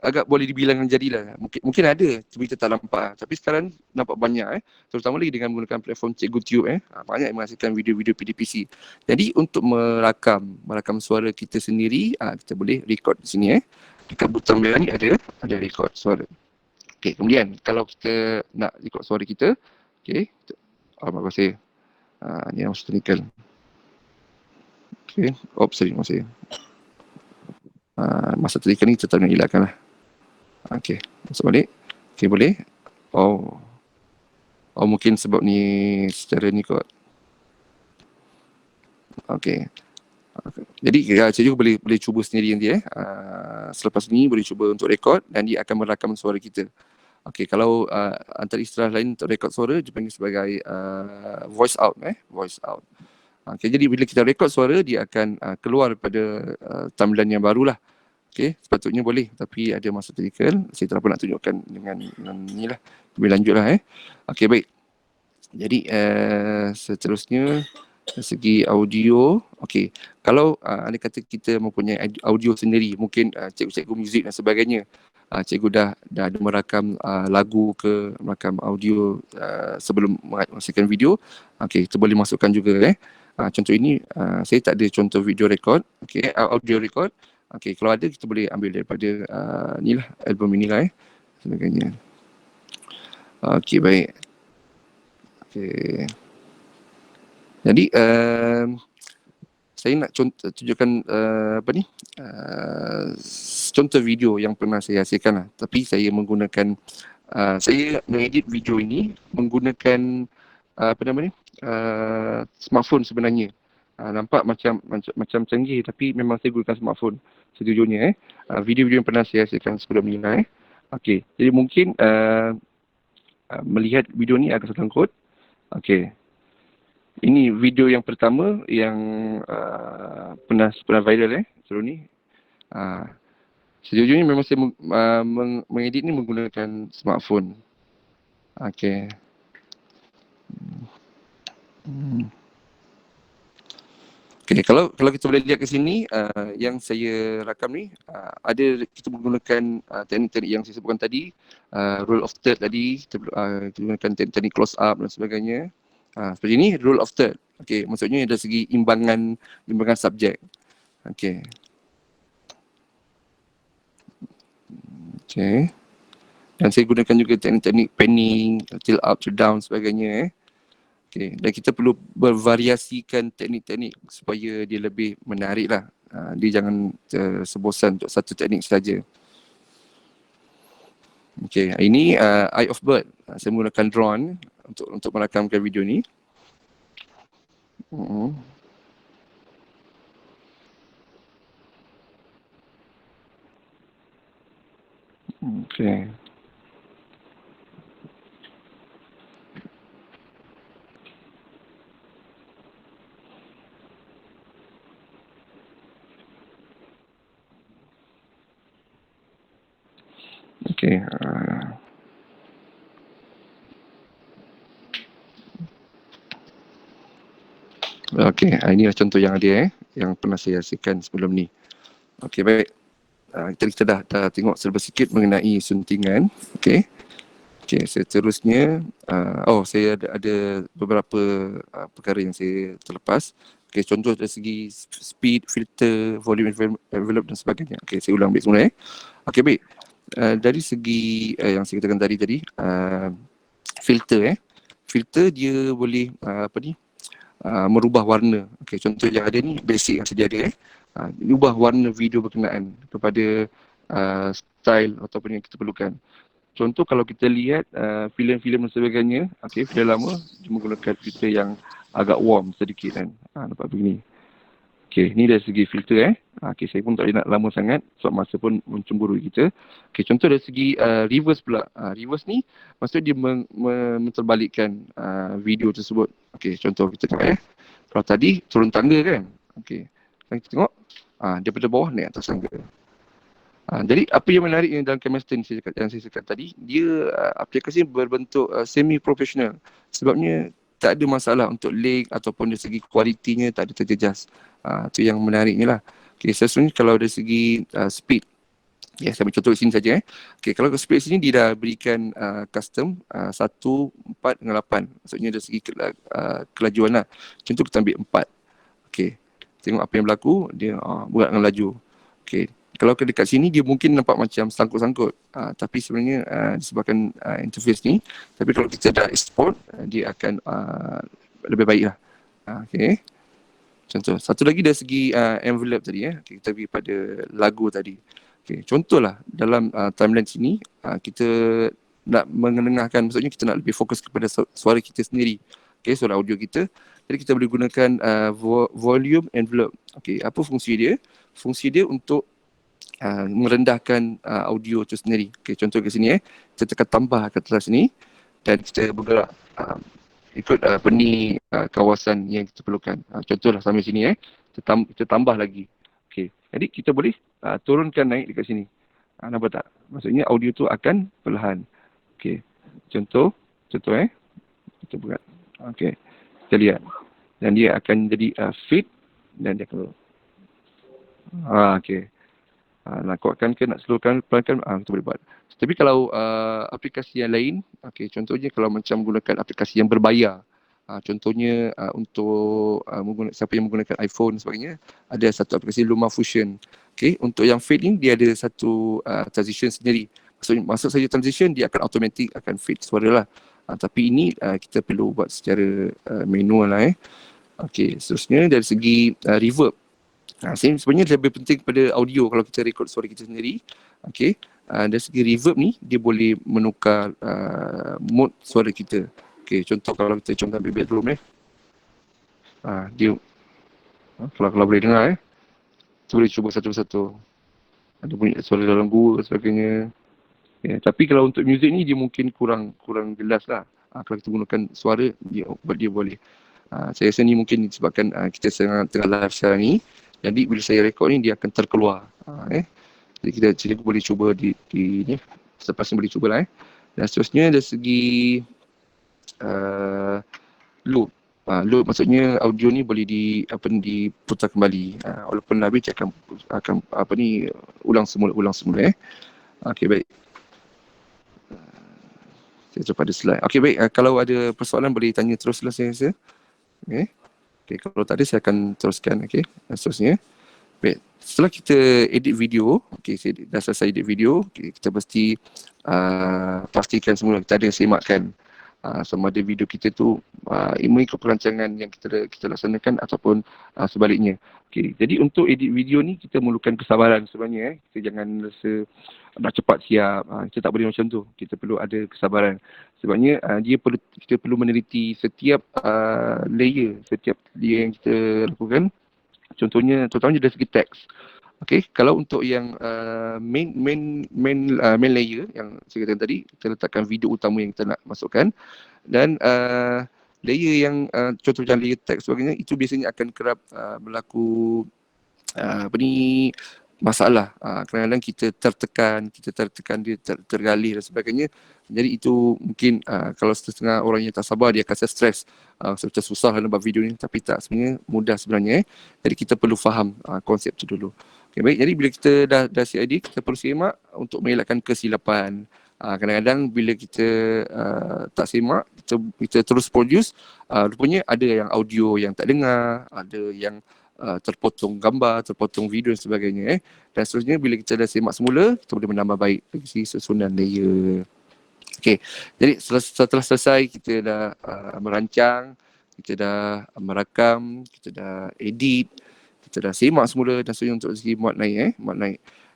agak boleh dibilang jadilah. Mungkin ada, tapi kita tak nampak. Tapi sekarang nampak banyak terutama lagi dengan menggunakan platform Cikgu Tube banyak yang menghasilkan video-video PDPC. Jadi untuk merakam suara kita sendiri, kita boleh record di sini dekat butang bawah ni ada record suara. Okey, kemudian kalau kita nak record suara kita, okey, terima kasih. Ni yang masuk technical. Okey, sorry, masih. Masa technical ni tetap nak elakkan lah. Okey, masuk balik. Okey, boleh. Oh, mungkin sebab ni secara ni kot. Okey. Jadi cikgu boleh cuba sendiri nanti selepas ni boleh cuba untuk rekod dan dia akan merakam suara kita. Okey, kalau antara istilah lain untuk rekod suara dipanggil sebagai voice out voice out. Okey, jadi bila kita rekod suara dia akan keluar daripada tampilan yang barulah. Okey, sepatutnya boleh tapi ada masa technical. Saya tak apa nak tunjukkan dengan ni lah. Lebih lanjutlah Okey, baik. Jadi seterusnya dari segi audio, okey. Kalau anda kata kita mempunyai audio sendiri, mungkin cikgu-cikgu muzik dan sebagainya, cikgu dah ada merakam lagu ke merakam audio sebelum menghasilkan video, okey, kita boleh masukkan juga contoh ini saya tak ada contoh video record, okey, audio record. Okey, kalau ada kita boleh ambil daripada ni lah, album inilah sebagainya. Okey, baik. Okey. Jadi saya nak tunjukkan contoh video yang pernah saya hasilkan lah. Tapi saya menggunakan saya mengedit video ini menggunakan smartphone sebenarnya. Nampak macam canggih tapi memang saya gunakan smartphone sejujurnya video-video yang pernah saya hasilkan sebelum ni lah Okey, jadi mungkin melihat video ni agak sangkut. Okey. Ini video yang pertama yang pernah viral sebelum ni. Sejujurnya memang saya mengedit ni menggunakan smartphone. Okey. Okey, kalau kita boleh lihat ke sini yang saya rakam ni ada kita menggunakan teknik-teknik yang saya sebutkan tadi, rule of third tadi, kita gunakan teknik close up dan sebagainya. Seperti ini rule of third. Okey, maksudnya dari segi imbangan subjek. Okey. Okey. Dan saya gunakan juga teknik panning, tilt up, tilt down sebagainya Okey, dan kita perlu bervariasikan teknik-teknik supaya dia lebih menarik lah. Dia jangan sebosan untuk satu teknik saja. Okey, ini Eye of Bird. Saya menggunakan drone untuk merakamkan video ni. Okey. Okey. Okey, inilah contoh yang ada yang pernah saya hasilkan sebelum ni. Okey, baik. Kita dah tengok serba sikit mengenai suntingan. Okey. Okey, seterusnya saya ada beberapa perkara yang saya terlepas. Okey, contoh dari segi speed, filter, volume envelope dan sebagainya. Okey, saya ulang balik semula Okey, baik. Dari segi yang saya katakan tadi filter filter dia boleh merubah warna. Okey, contoh yang ada ni basic yang sedia ada ubah warna video berkenaan kepada style ataupun yang kita perlukan. Contoh kalau kita lihat filem-filem dan sebagainya, okey, filem lama dia menggunakan filter yang agak warm sedikit kan. Nampak begini. Okey, ni dari segi filter Okey, saya pun tak nak lama sangat sebab masa pun mencemburui kita. Okey, contoh dari segi reverse pula. Reverse ni maksudnya dia menterbalikkan video tersebut. Okey, contoh kita tengok kalau tadi turun tangga kan. Okey. Sekarang kita tengok daripada bawah naik atas tangga. Jadi apa yang menariknya dalam Camster ni yang saya cakap tadi, dia aplikasi berbentuk semi-professional. Sebabnya tak ada masalah untuk lag ataupun dari segi kualitinya tak ada terjejas. Itu yang menariknya lah. Okay, sebenarnya kalau dari segi speed, ya, saya ambil contoh di sini saja. Okay, kalau speed sini dia dah berikan custom 1:4:8. Maksudnya dari segi kelajuan lah. Contoh kita ambil 4. Okay, tengok apa yang berlaku, dia buat dengan laju. Okay, kalau ke dekat sini dia mungkin nampak macam sangkut-sangkut. Tapi sebenarnya disebabkan interface ni. Tapi kalau kita dah export, dia akan lebih baik lah. Okay. Contoh. Satu lagi dari segi envelope tadi. Okay, kita pergi pada lagu tadi. Okay, contohlah dalam timeline sini, kita nak mengenengahkan, maksudnya kita nak lebih fokus kepada suara kita sendiri. Okay, suara audio kita. Jadi kita boleh gunakan volume envelope. Okay, apa fungsi dia? Fungsi dia untuk merendahkan audio tu sendiri. Okay, contoh ke sini kita tekan tambah kat atas sini dan kita bergerak ikut benih kawasan yang kita perlukan. Contohlah sampai sini kita tambah lagi. Okay, jadi kita boleh turunkan naik dekat sini. Nampak tak? Maksudnya audio tu akan perlahan. Okay, contoh kita buat. Okay, kita lihat. Dan dia akan jadi fit dan dia akan okay. Nak kuatkan ke nak slowkan pelan-pelan, kita boleh buat. Tapi kalau aplikasi yang lain, okay, contohnya kalau macam menggunakan aplikasi yang berbayar, contohnya untuk siapa yang menggunakan iPhone dan sebagainya, ada satu aplikasi LumaFusion. Okay, untuk yang fade ni dia ada satu transition sendiri. Maksud saja transition, dia akan automatic akan fade suara lah. Tapi ini kita perlu buat secara manual lah. Okay, seterusnya dari segi reverb. Sebenarnya lebih penting pada audio kalau kita record suara kita sendiri. Okay. Dari segi reverb ni, dia boleh menukar mode suara kita. Okay, contoh kalau kita ambil bedroom dia kalau boleh dengar kita boleh cuba satu-satu. Ada bunyi suara dalam gua dan sebagainya. Okay. Tapi kalau untuk muzik ni dia mungkin kurang jelas lah. Kalau kita gunakan suara, dia boleh. Saya rasa ni mungkin disebabkan kita tengah live sekarang ni. Jadi bila saya rekod ni dia akan terkeluar. Jadi kita boleh cuba di ni. Selepas ni boleh cubalah. Dan seterusnya dari segi loop. Loop maksudnya audio ni boleh diputar kembali. Walaupun habis dia akan ulang semula. Okey, baik. Saya coba pada slide. Okey, baik. Kalau ada persoalan boleh tanya teruslah saya rasa. Okay, kalau tak ada saya akan teruskan. Okay, seterusnya. Baik, setelah kita edit video, okay, saya dah selesai edit video, okay, kita mesti pastikan semula kita ada semakkan sama ada video kita tu mengikut perancangan yang kita laksanakan ataupun sebaliknya. Okay, jadi untuk edit video ni kita memerlukan kesabaran sebenarnya. Kita jangan rasa dah cepat siap. Kita tak boleh macam tu. Kita perlu ada kesabaran. Sebabnya kita perlu meneliti setiap layer yang kita lakukan. Contohnya, terutamanya dari segi teks. Okay, kalau untuk yang main layer yang saya katakan tadi, kita letakkan video utama yang kita nak masukkan. Dan layer yang contoh macam layer teks sebagainya, itu biasanya akan kerap berlaku masalah. Kadang-kadang kita tertekan dia tergalih dan sebagainya. Jadi itu mungkin kalau setengah orang yang tak sabar dia akan stres. Macam susah nak buat video ni, tapi tak, sebenarnya mudah sebenarnya. Jadi kita perlu faham konsep tu dulu. Okay, baik, jadi bila kita dah siap edit, kita perlu semak untuk mengelakkan kesilapan. Kadang-kadang bila kita tak semak, kita terus produce, rupanya ada yang audio yang tak dengar, ada yang terpotong gambar, terpotong video dan sebagainya. Dan seterusnya bila kita dah semak semula, kita boleh menambah baik dari segi susunan layer. Okay, jadi setelah selesai kita dah merancang, kita dah merakam, kita dah edit, kita dah semak semula dan seterusnya untuk segi muat naik.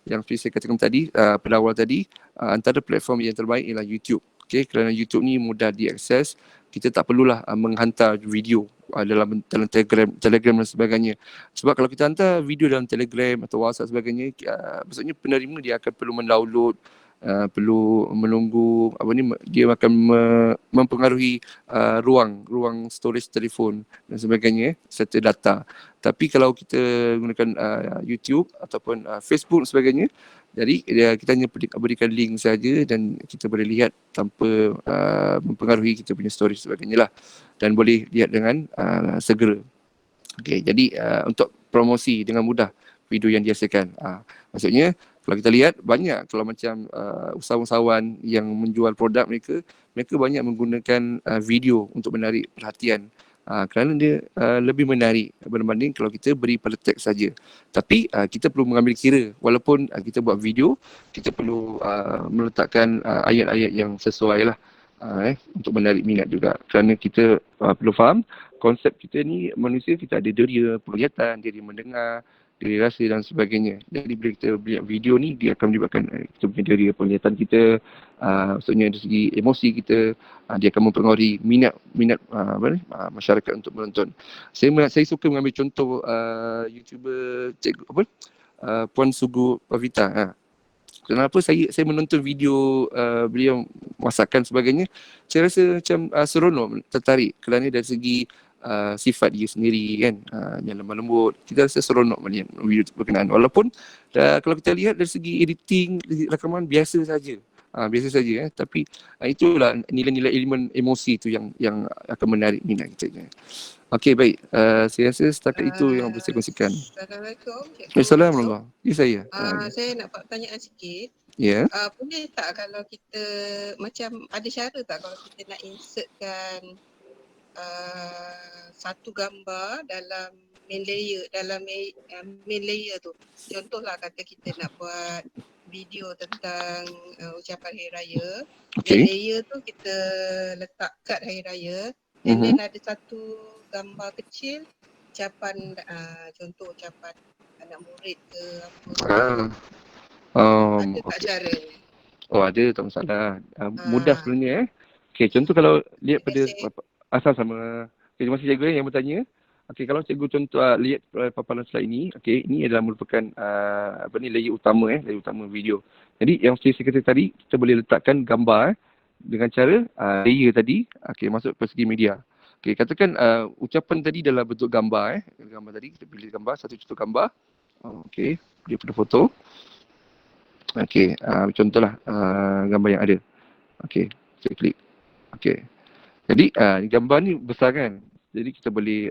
Yang seperti saya katakan tadi, pada awal tadi, antara platform yang terbaik ialah YouTube. Okay, kerana YouTube ni mudah diakses. Kita tak perlulah menghantar video dalam Telegram dan sebagainya. Sebab kalau kita hantar video dalam Telegram atau WhatsApp sebagainya, maksudnya penerima dia akan perlu mendownload perlu menunggu dia akan mempengaruhi ruang storage telefon dan sebagainya serta data. Tapi kalau kita gunakan YouTube ataupun Facebook dan sebagainya, jadi kita hanya berikan link saja dan kita boleh lihat tanpa mempengaruhi kita punya storage sebagainya lah, dan boleh lihat dengan segera. Okey, jadi untuk promosi dengan mudah video yang dihasilkan. Maksudnya kalau kita lihat banyak, kalau macam usahawan-usahawan yang menjual produk mereka banyak menggunakan video untuk menarik perhatian. Kerana dia lebih menarik berbanding kalau kita beri pada teks saja. Tapi kita perlu mengambil kira, walaupun kita buat video, kita perlu meletakkan ayat-ayat yang sesuai lah untuk menarik minat juga. Kerana kita perlu faham konsep kita ni, manusia kita ada deria penglihatan, deria mendengar, deria rasa dan sebagainya. Jadi bila kita lihat video ni, dia akan menyebabkan kita punya deria penglihatan kita, maksudnya dari segi emosi kita, dia akan mempengaruhi minat masyarakat untuk menonton. Saya suka mengambil contoh YouTuber Puan Sugu Pavita. Kenapa saya menonton video beliau masakan sebagainya, saya rasa macam seronok, tertarik kerana dari segi sifat dia sendiri kan, yang lemah lembut. Kita rasa seronok melihat video berkenaan, walaupun kalau kita lihat dari segi editing, rakaman biasa saja. Tapi itulah nilai-nilai elemen emosi tu yang akan menarik minat kita. Okey, baik. Saya rasa setakat itu yang boleh saya kongsikan. Assalamualaikum. Assalamualaikum. Ya, saya. Saya nak buat pertanyaan sikit. Ya. Boleh tak kalau kita macam ada cara tak kalau kita nak insertkan satu gambar dalam main layer tu. Contohlah kata kita nak buat video tentang ucapan Hari Raya. Main layer tu kita letak kad Hari Raya. And then ada satu gambar kecil ucapan, contoh ucapan anak murid ke apa. Ada tak cara ni? Oh, ada, tak masalah. Mudah sebenarnya. Okey, contoh kalau lihat pada asal sama. Okay, terima kasih cikgu yang bertanya. Okey, kalau cikgu contoh lihat paparan slide ini, okey, ini adalah merupakan layer utama video. Jadi yang saya kata tadi, kita boleh letakkan gambar dengan cara layer tadi, okey, masuk ke segi media. Okey, katakan ucapan tadi dalam bentuk gambar gambar tadi, kita pilih gambar, satu contoh gambar. Okey, dia pada foto. Okey, contohlah gambar yang ada. Okey, saya klik. Okey. Jadi gambar ni besar kan. Jadi kita boleh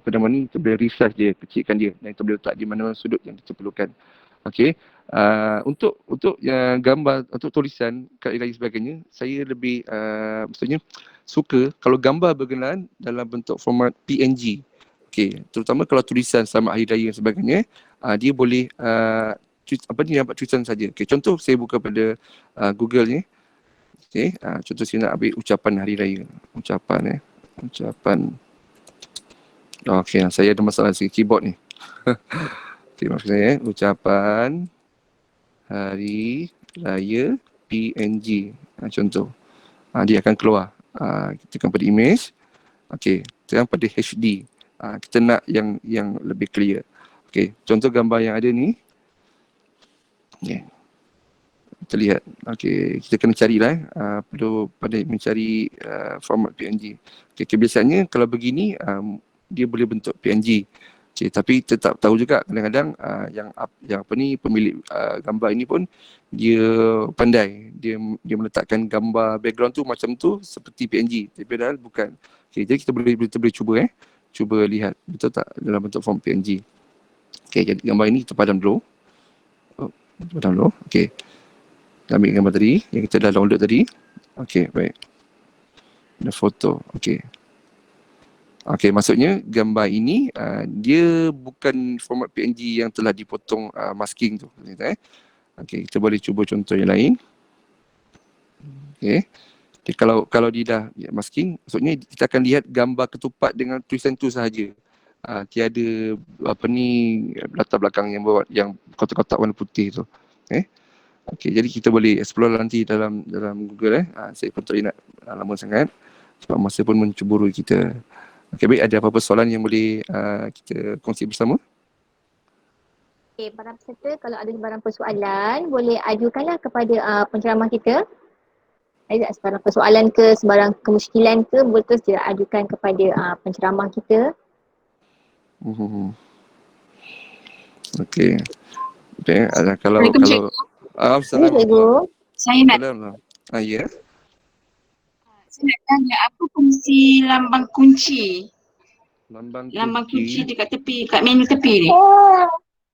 kita boleh resize dia, kecilkan dia dan kita boleh letak di mana-mana sudut yang kita perlukan. Okey. Untuk yang gambar, untuk tulisan, kad raya sebagainya, saya lebih maksudnya suka kalau gambar berkenaan dalam bentuk format PNG. Okey, terutama kalau tulisan sama hari raya dan sebagainya, dia boleh nampak tulisan saja. Okey, contoh saya buka pada Google ni. Okey, contoh saya nak ambil ucapan hari raya. Ucapan. Okey, saya ada masalah dengan keyboard ni. Okey, maaf saya. Ucapan hari raya PNG. Contoh. Dia akan keluar. Kita tekan pada image. Okey, tekan pada HD. Kita nak yang lebih clear. Okey, contoh gambar yang ada ni. Okay. Kita lihat. Okey, kita kena carilah perlu pada mencari format PNG. Okey, kebiasaannya kalau begini dia boleh bentuk PNG. Okay, tapi tetap tahu juga kadang-kadang yang pemilik gambar ini pun dia pandai. Dia meletakkan gambar background tu macam tu seperti PNG, tapi padahal bukan. Okay, jadi kita boleh cuba cuba lihat betul tak dalam bentuk form PNG. Okay, jadi gambar ini kita padam dulu. Okay, kita ambil gambar tadi yang kita dah download tadi. Okay, baik. Ada foto. Okay. Okey, maksudnya gambar ini dia bukan format PNG yang telah dipotong masking tu. Okey, kita boleh cuba contoh yang lain. Okey. Okay, kalau dia dah masking, maksudnya kita akan lihat gambar ketupat dengan tulisan tu sahaja. Tiada latar belakang yang kotak-kotak warna putih tu. Okey, jadi kita boleh explore nanti dalam Google saya pun tak nak lama sangat sebab masa pun mencuburi kita. Okey, baik, ada apa-apa soalan yang boleh kita kongsi bersama? Okay, para peserta kalau ada barang persoalan boleh ajukanlah kepada penceramah kita. Ada tak sebarang persoalan ke, sebarang kemusykilan ke, boleh terus dia ajukan kepada penceramah kita. Okey. Okay. Kalau Assalamualaikum, Assalamualaikum. Cikgu. Saya nak Ya. saya nak tanya apa fungsi lambang kunci? Lambang Lambang kunci kunci. dekat tepi, kat menu tepi ni.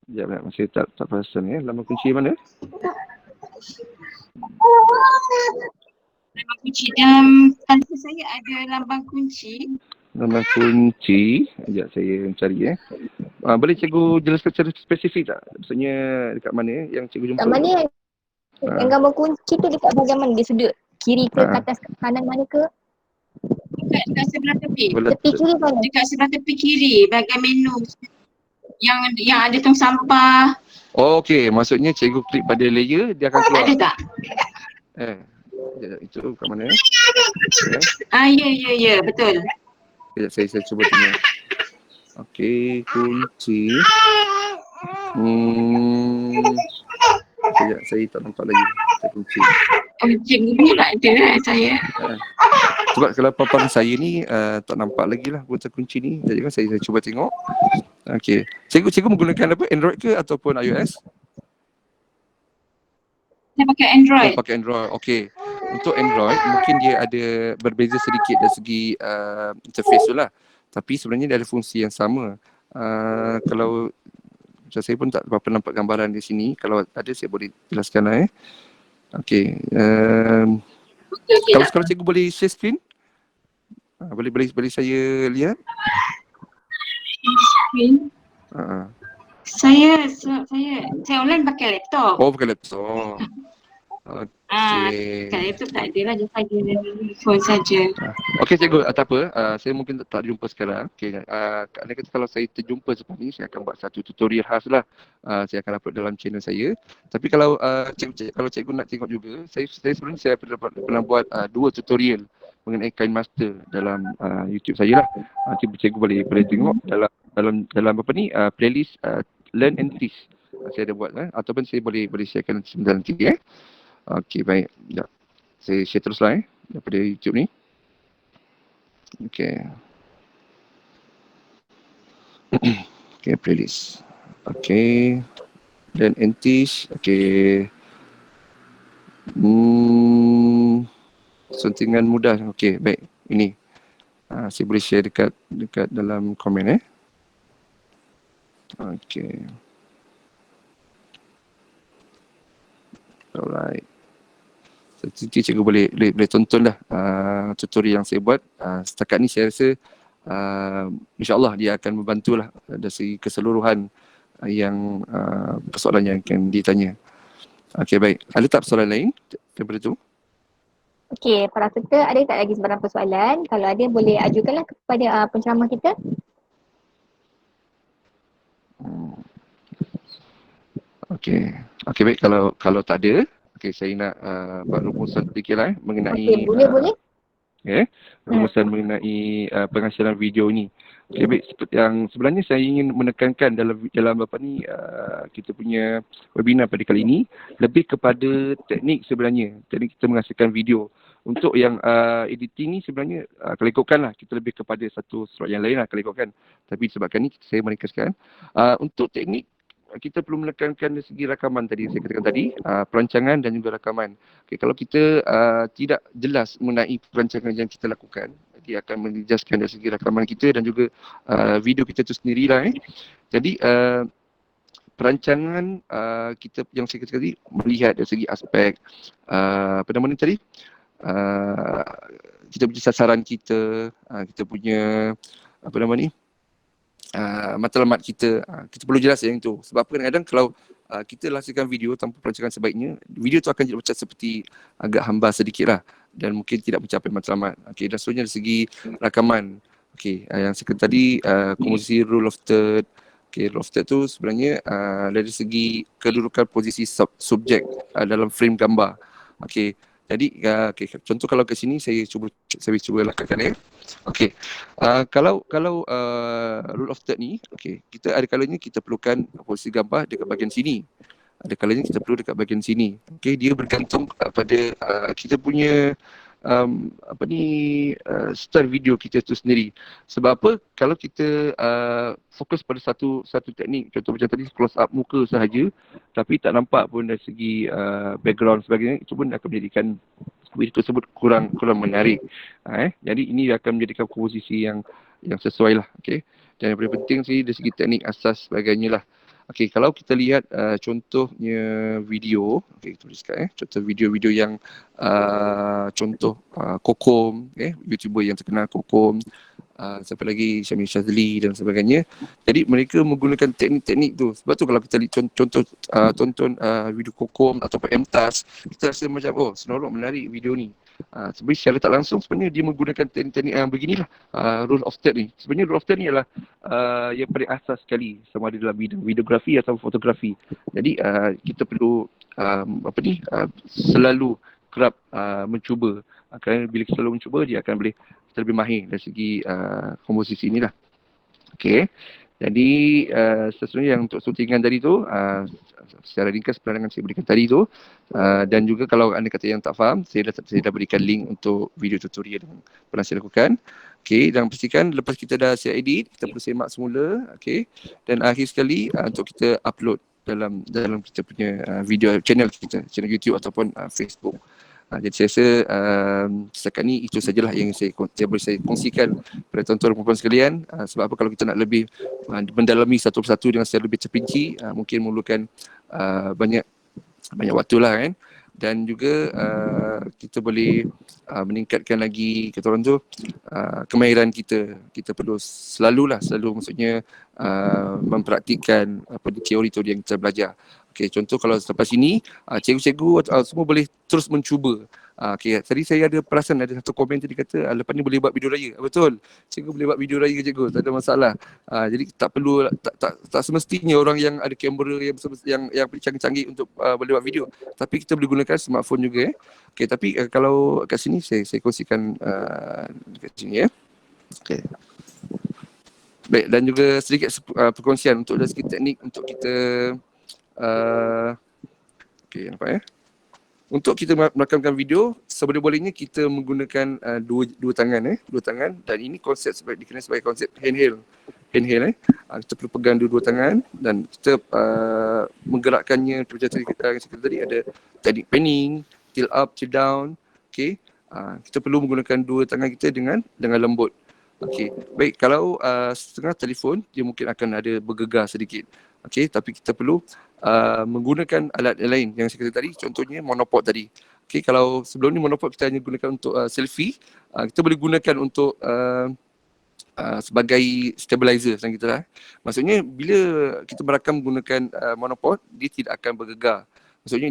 Sekejap, masih tak perasan ya. Lambang kunci mana? Lambang kunci dalam telefon saya ada lambang kunci. Lambang kunci. Sekejap saya cari boleh cikgu jelaskan secara spesifik tak? Maksudnya dekat mana yang cikgu jumpa? Kat mana yang gambar kunci tu dekat bahagian mana? Di sudut kiri ke, ke atas, ke kanan mana ke? Dekat sebelah tepi. Tepi kiri mana? Dekat sebelah tepi kiri bahagian menu yang ada tong sampah. Oh, okey. Maksudnya cikgu klik pada layer, dia akan keluar. Ada tak? Sekejap, itu kat mana? Ya, betul. Sekejap, saya cuba tengok. Okey, kunci. Sekejap, saya tak nampak lagi. Kunci. Oh, cikgu ni tak ada saya. Sebab kalau paparan saya ni tak nampak lagi lah butang kunci ni. Jadi kan saya cuba tengok. Okey. Cikgu menggunakan apa? Android ke ataupun iOS? Saya pakai Android. Oh, pakai Android. Okey. Untuk Android mungkin dia ada berbeza sedikit dari segi interface tu lah. Tapi sebenarnya dia ada fungsi yang sama. Kalau macam saya pun tak berapa nampak gambaran di sini. Kalau ada saya boleh jelaskan lah Okey. Kalau cikgu boleh share screen? Boleh saya lihat? Screen. Saya online pakai laptop. Oh, pakai laptop. Okey. Pakai laptop tak ada lah, just ada phone saja. Okey cikgu, tak apa. Saya mungkin tak jumpa sekarang. Okey. Andai kata kalau saya terjumpa selepas ni, saya akan buat satu tutorial khas lah. Saya akan upload dalam channel saya. Tapi kalau cikgu nak tengok juga, saya sebenarnya saya pernah buat 2 tutorial mengenai kain master dalam YouTube saya lah. Cikgu boleh tengok dalam apa ni playlist Learn and Teach. Saya ada buat ataupun saya boleh sharekan sebentar nanti Okey, baik. Sekejap. Saya share teruslah daripada YouTube ni. Okey. Okey, playlist. Okey. Learn and Teach. Okey. Suntingan mudah. Okey, baik. Ini. Saya boleh share dekat dalam komen Okey. Alright. Nanti cikgu boleh tonton dah tutorial yang saya buat. Setakat ni saya rasa insyaAllah dia akan membantulah dari segi keseluruhan yang persoalan yang akan ditanya. Okey, baik. Ada tak persoalan lain daripada tu? Okey, para peserta ada tak lagi sebarang persoalan? Kalau ada boleh ajukanlah kepada penceramah kita. Okey, baik. Kalau tak ada, saya nak buat rumusan sedikit lah mengenai Okey, boleh. rumusan mengenai penghasilan video ni. Okey, baik. Seperti yang sebenarnya saya ingin menekankan dalam apa ni kita punya webinar pada kali ini lebih kepada teknik sebenarnya. Teknik kita menghasilkan video. Untuk yang editing ni sebenarnya kalau ikutkan lah kita lebih kepada satu slot yang lain lah kalau ikutkan. Tapi sebabkan ni saya meringkaskan. Untuk teknik kita perlu menekankan dari segi rakaman tadi saya katakan tadi, perancangan dan juga rakaman. Okay, kalau kita tidak jelas mengenai perancangan yang kita lakukan, dia akan menjejaskan dari segi rakaman kita dan juga video kita tu sendirilah. Jadi perancangan kita yang saya katakan tadi melihat dari segi aspek apa nama ni tadi, kita punya sasaran kita, kita punya apa nama ni, matlamat kita, kita perlu jelas yang itu. Sebab kadang-kadang kalau kita hasilkan video tanpa perancangan sebaiknya, video tu akan jadi macam seperti agak hambar sedikit lah dan mungkin tidak mencapai matlamat. Okey, dan seterusnya dari segi rakaman. Okey, yang saya kata tadi komposisi rule of third. Okey, rule of third tu sebenarnya dari segi kedudukan posisi subjek dalam frame gambar. Okey, Jadi okay, contoh kalau kat sini saya cuba lakukan ya. Okey. Kalau rule of third ni, okey, kita ada kalanya kita perlukan posisi gambar dekat bahagian sini. Ada kalanya kita perlu dekat bahagian sini. Okey, dia bergantung pada kita punya style video kita tu sendiri. Sebab apa? Kalau kita fokus pada satu teknik, contoh macam tadi close up muka sahaja, tapi tak nampak pun dari segi background sebagainya, itu pun akan menjadikan video tersebut kurang menarik. Jadi ini akan menjadikan komposisi yang sesuai lah. Okay. Dan yang paling penting sih dari segi teknik asas sebagainya lah. Okay, kalau kita lihat contohnya video, okay, tulis kat contoh video-video yang contoh Kokom, YouTuber yang terkenal Kokom, siapa lagi, Syamil Shazli dan sebagainya. Jadi mereka menggunakan teknik-teknik tu. Sebab tu kalau kita lihat contoh tonton video Kokom ataupun MTAS, kita rasa macam seronok menarik video ni. Sebenarnya secara tak langsung sebenarnya dia menggunakan teknik-teknik yang beginilah, rule of third ni. Sebenarnya rule of third ni adalah yang paling asas sekali sama ada dalam bidang videografi atau fotografi. Jadi kita perlu selalu kerap mencuba. Kerana bila kita selalu mencuba, dia akan boleh kita lebih mahir dari segi komposisi inilah. Okey. Jadi sesungguhnya yang untuk syutingan tadi tu secara ringkas penerangan saya berikan tadi tu, dan juga kalau anda kata yang tak faham, saya dah berikan link untuk video tutorial yang pernah saya lakukan. Okey, dan pastikan lepas kita dah siap edit, kita perlu semak semula, okey. Dan akhir sekali untuk kita upload dalam kita punya video channel kita, channel YouTube ataupun Facebook. Jadi saya rasa setakat ni itu sajalah yang saya boleh saya kongsikan pada tuan-tuan dan puan-puan sekalian. Sebab apa, kalau kita nak lebih mendalami satu persatu dengan secara lebih terperinci, mungkin memerlukan banyak waktu lah kan. Dan juga kita boleh meningkatkan lagi kata orang tu kemahiran kita. Kita perlu selalu maksudnya mempraktikkan teori-teori yang kita belajar. Okey, contoh kalau selepas ini cikgu-cikgu semua boleh terus mencuba. Okey, tadi saya ada perasan ada satu komen tadi kata lepas ni boleh buat video raya. Betul. Cikgu boleh buat video raya ke cikgu, tak ada masalah. Jadi tak perlu tak semestinya orang yang ada kamera yang canggih-canggih untuk boleh buat video. Tapi kita boleh gunakan smartphone juga. Okey, tapi kalau kat sini saya kongsikan kat sini ya. Okey. Baik, dan juga sedikit perkongsian untuk dari segi teknik untuk kita okey, nampak ya. Untuk kita merakamkan video, seboleh-bolehnya kita menggunakan dua tangan dan ini konsep dikenal sebagai konsep handheld. Kita perlu pegang dua tangan dan kita menggerakkannya macam tadi ada teknik panning, tilt up, tilt down. Okey. Kita perlu menggunakan dua tangan kita dengan lembut. Okey. Baik, kalau setengah telefon dia mungkin akan ada bergegar sedikit. Okey, tapi kita perlu menggunakan alat lain yang saya kata tadi, contohnya monopod tadi. Okey, kalau sebelum ni monopod kita hanya gunakan untuk selfie, kita boleh gunakan untuk sebagai stabilizer macam kita lah. Maksudnya bila kita merakam menggunakan monopod, dia tidak akan bergegar. Maksudnya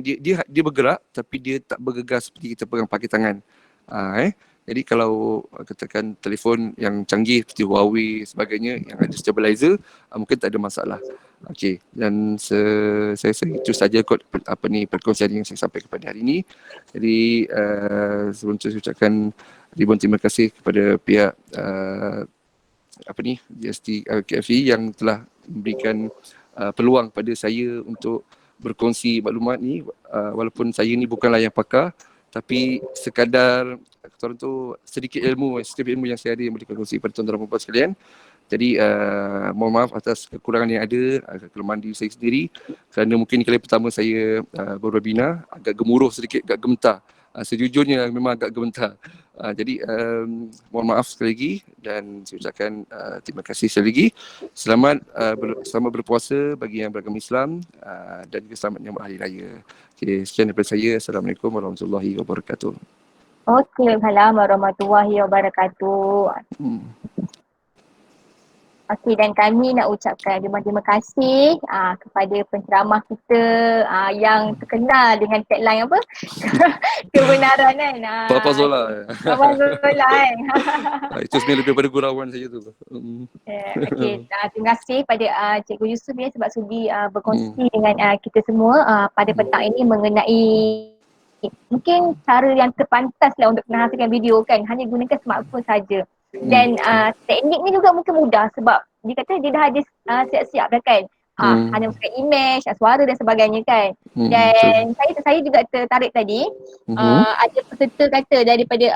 dia bergerak tapi dia tak bergegar seperti kita pegang pakai tangan. Jadi kalau katakan telefon yang canggih seperti Huawei sebagainya yang ada stabilizer, mungkin tak ada masalah. Okey, dan saya rasa itu saja kot perkongsian yang saya sampaikan pada hari ini. Jadi sebelum saya ucapkan ribuan terima kasih kepada pihak GST KFC yang telah memberikan peluang pada saya untuk berkongsi maklumat ni, walaupun saya ni bukanlah yang pakar, tapi sekadar orang tu sedikit ilmu yang saya ada yang boleh kongsi kepada tuan-tuan dan puan-puan sekalian. Jadi mohon maaf atas kekurangan yang ada, kelemahan diri saya sendiri, kerana mungkin kali pertama saya berwebinar, agak gemuruh sedikit, agak gemetar. Sejujurnya memang agak gemetar. Jadi mohon maaf sekali lagi dan saya ucapkan terima kasih sekali lagi. Selamat berpuasa bagi yang beragama Islam dan juga selamat menyambut hari raya. Okay, sekian daripada saya. Assalamualaikum warahmatullahi wabarakatuh. Waalaikumsalam warahmatullahi wabarakatuh. Okey, dan kami nak ucapkan terima kasih kepada penceramah kita yang terkenal dengan tagline apa? Kebenaran kan. Papa Zola. Papa Zola kan. Itu sebenarnya lebih pada gurauan saya tu. Okey, terima kasih pada Cikgu Yusuf sebab sudi berkongsi dengan kita semua pada petang ini mengenai mungkin cara yang terpantas lah untuk menghasilkan video kan, hanya gunakan smartphone saja. Dan teknik ni juga mungkin mudah sebab dia kata dia dah ada siap-siap dah kan. Hanya masukkan image, suara dan sebagainya kan. Dan saya juga tertarik tadi, ada peserta kata daripada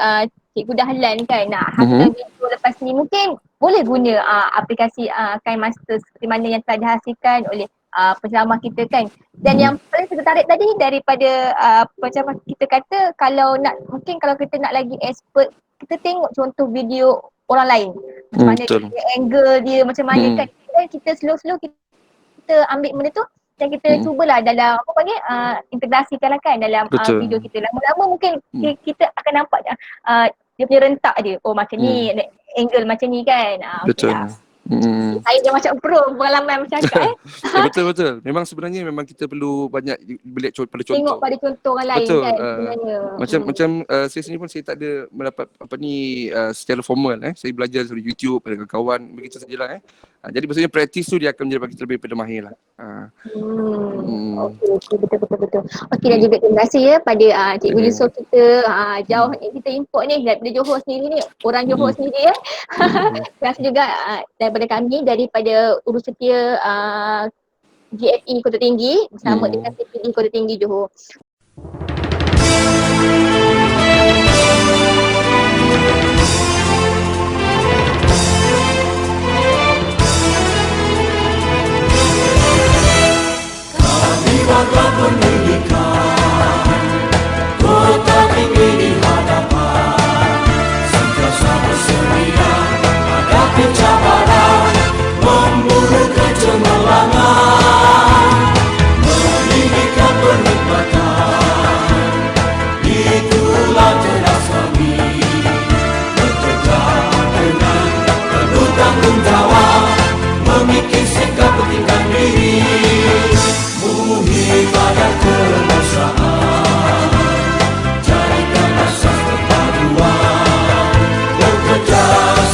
Cikgu Dahlan kan, nak hasilkan video lepas ni mungkin boleh guna aplikasi KineMaster seperti mana yang telah dihasilkan oleh penceramah kita kan. Dan yang paling saya tertarik tadi daripada penceramah kita kata, kalau nak, mungkin kalau kita nak lagi expert, kita tengok contoh video orang lain. Macam mana dia, angle dia macam mana kan. Dan kita slow-slow kita ambil benda tu dan kita cubalah dalam apa panggil integrasikanlah kan dalam video kita. Lama-lama mungkin kita akan nampak dia punya rentak dia. Oh macam ni, angle macam ni kan. Betul. Saya dah macam pro pengalaman macam cakap Betul. Memang sebenarnya kita perlu banyak melihat pada contoh. Tengok pada contoh orang lain kan sebenarnya. Macam saya sendiri pun saya tak ada mendapat secara formal saya belajar dari YouTube dengan kawan begitu sajalah jadi maksudnya praktis tu dia akan menjadi kita lebih pada mahir lah. Okey, betul. Okey, dan juga terima kasih ya pada Cikgu Yusof kita jauh kita import ni daripada Johor sendiri ni, orang Johor sendiri ya. Terima kasih juga daripada kami daripada Urus Setia GFE Kota Tinggi bersama dengan CPD Kota Tinggi Johor. Warga pendidikan Kota Tinggi di hadapan, sentiasa bersedia hadapi cabaran, memburu kecemerlangan, meninggikan pernikmatan. Itulah cerdas kami, bekerja dengan penuh tanggung jawab, memikir sikap pentingkan diri. Ibadah kebangsaan, jadikan asas perpaduan, bekerja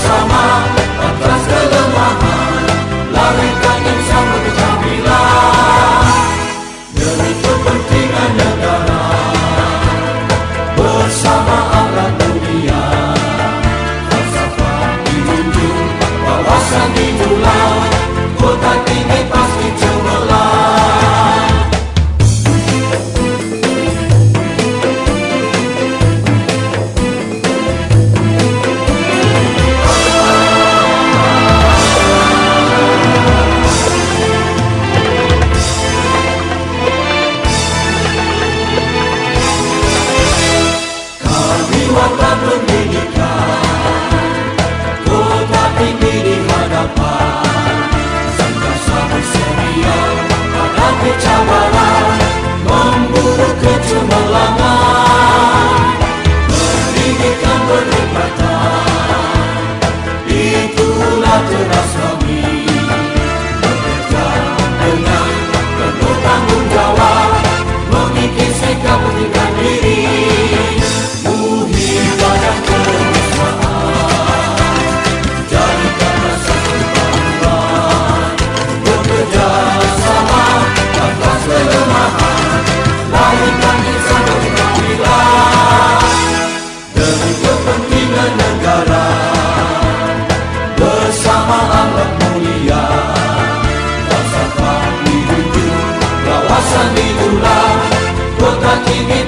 sama atas kelemahan, larikan yang sama kecapilan, demi kepentingan negara, bersama alat dunia, falsafah dijunjung, wawasan dijulang, Kota Tinggi pasti cemerlang. Warga pendidikan Kota Tinggi di hadapan, sentiasa bersedia hadapi cabaran, memburu kecemerlangan, meninggikan pernikmatan. Itulah cerdas kami, bekerja dengan penuh tanggung jawab, memikir sikap pentingkan diri. Ibadah kebangsaan, jadikan asas perpaduan, bekerja sama atas kelemahan, larikan insan berkeadilan, demi kepentingan negara, bersama akhlak mulia, falsafah dijunjung, wawasan dijulang, Kota Tinggi